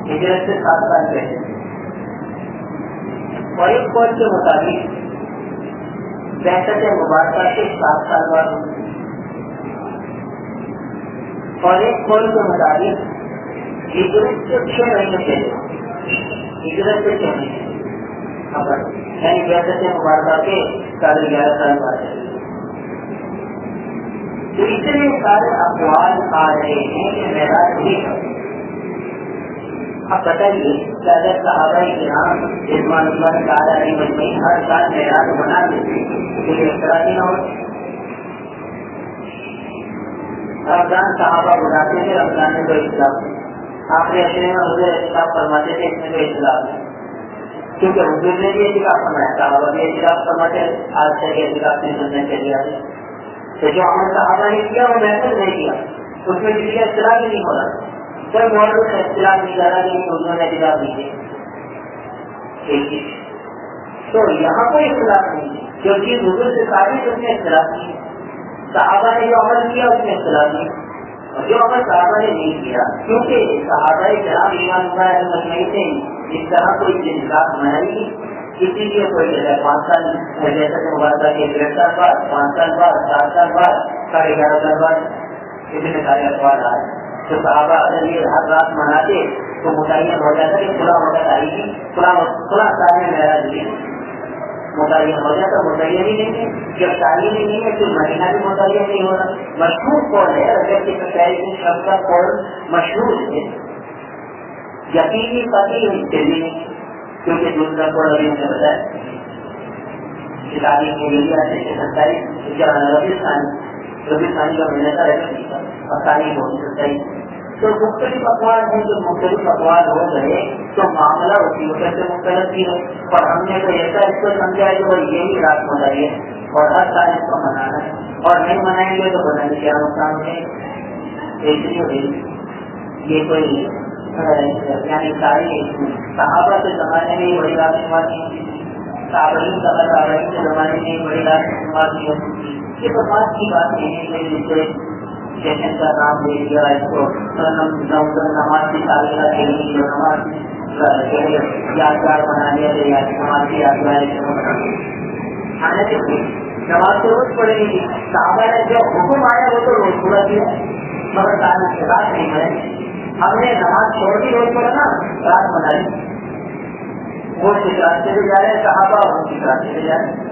ہجرت سے 7 سال پہلے، اور ایک قول کے مطابق بعثت مبارکہ کے 7 سال بعد، اور ایک قول کے مطابق ہجرت سے 6 مہینے پہلے، ہجرت سے 6 مہینے یعنی بعثت مبارکہ کے 11.5 سال بعد۔ تو اتنے سارے اقوال آ رہے ہیں کہ معراج ہوئی ہے۔ اب بتائیے کہ اگر صحابہ کرام رضوان اللہ تعالیٰ علیہ مجمعین ہر سال معراج منا لیتے تو یہ اختلاف نہ ہو۔ رمضان صحابہ بناتے تھے، رمضان میں کوئی اختلاف، آخری اشرے میں حضور اختلاف فرماتے تھے، اس میں کوئی اختلاف نہیں، کیونکہ حضور نے بھی اعتکاف فرمایا، صحابہ بھی اعتکاف فرماتے، آج تک اعتکاف کی سنت چلی آ رہی۔ تو جو عمل صحابہ نے کیا وہ محفوظ نہیں کیا، اس میں کسی کا اختلاف ہی نہیں ہو رہا، کوئی موضوع کا اختلاف نہیں کر رہا کہ حضور نے اعتکاف نہیں کیا۔ تو یہاں کوئی اختلاف نہیں ہے، کیونکہ حضور سے ثابت اس میں اختلاف نہیں ہے، صحابہ نے جو عمل کیا اس میں اختلاف نہیں، اور جو عمل صحابہ نے نہیں کیا، کیونکہ صحابہ کرام ایمان اللہ علیہ مجمعین سے اس طرح کوئی اختلاف منائی، اسی لیے کوئی جگہ 5 سال جیسا کہ مبارکہ کے 1.5 سال بعد، 5 سال بعد، 7 سال بعد، 11.5 سال بعد، اتنے سارے اخبار آئے۔ تو صحابہ اگر یہ ہر رات مناتے تو متعین ہو جاتا کہ کھلا وقت آئی تھی، کھلا سال میں معراج ہوئی، متعین ہو جاتا، متعین ہی نہیں ہے، جب تعلیم ہی نہیں ہے تو مہینہ بھی متعین نہیں ہو رہا۔ مشہور قول ہے، اگر کی سچائی کی شب کا قول مشہور ہے، یقینی قطعی دلی نہیں، کیونکہ دوسرا قول ابھی ہم نے بتایا تعلیم کے لیے آتے کہ 27 ربیع ثانی کا مہینہ تھا، اور تعلیم ہوگی 27۔ تو مختلف اقوال ہیں، جو مختلف اقوال ہو گئے تو معاملہ اسی وقت سے مختلف بھی ہے، اور ہم نے تو ایسا اس کو سمجھا ہے کہ وہ یہی رات منائیے اور ہر سال اس کو منانا ہے، اور نہیں منائیں گے تو پتہ نہیں کیا نقصان ہے۔ اس لیے یہ کوئی یعنی ساری صحابہ کے زمانے میں بڑی رات شمار نہیں ہوتی، تابعین کے زمانے میں بڑی رات شمار نہیں ہوتی، یہ تو بات کی بات نہیں ہے کہ جسے جشن کا نام دے دیا اس کو نماز کی سالگرہ کے لیے جو نماز یادگار بنا لیا تو نماز کی یادگار نماز تو روز پڑھے گی، صحابہ نے جو حکم آیا وہ تو روز پورا کیا، مگر تعلق کے رات نہیں پڑھے، ہم نے نماز چھوڑ دی روز پڑھا نا، رات بنائی، وہ اس راستے سے جا رہے ہیں صحابہ اور ان کی راستے سے جا رہے ہیں۔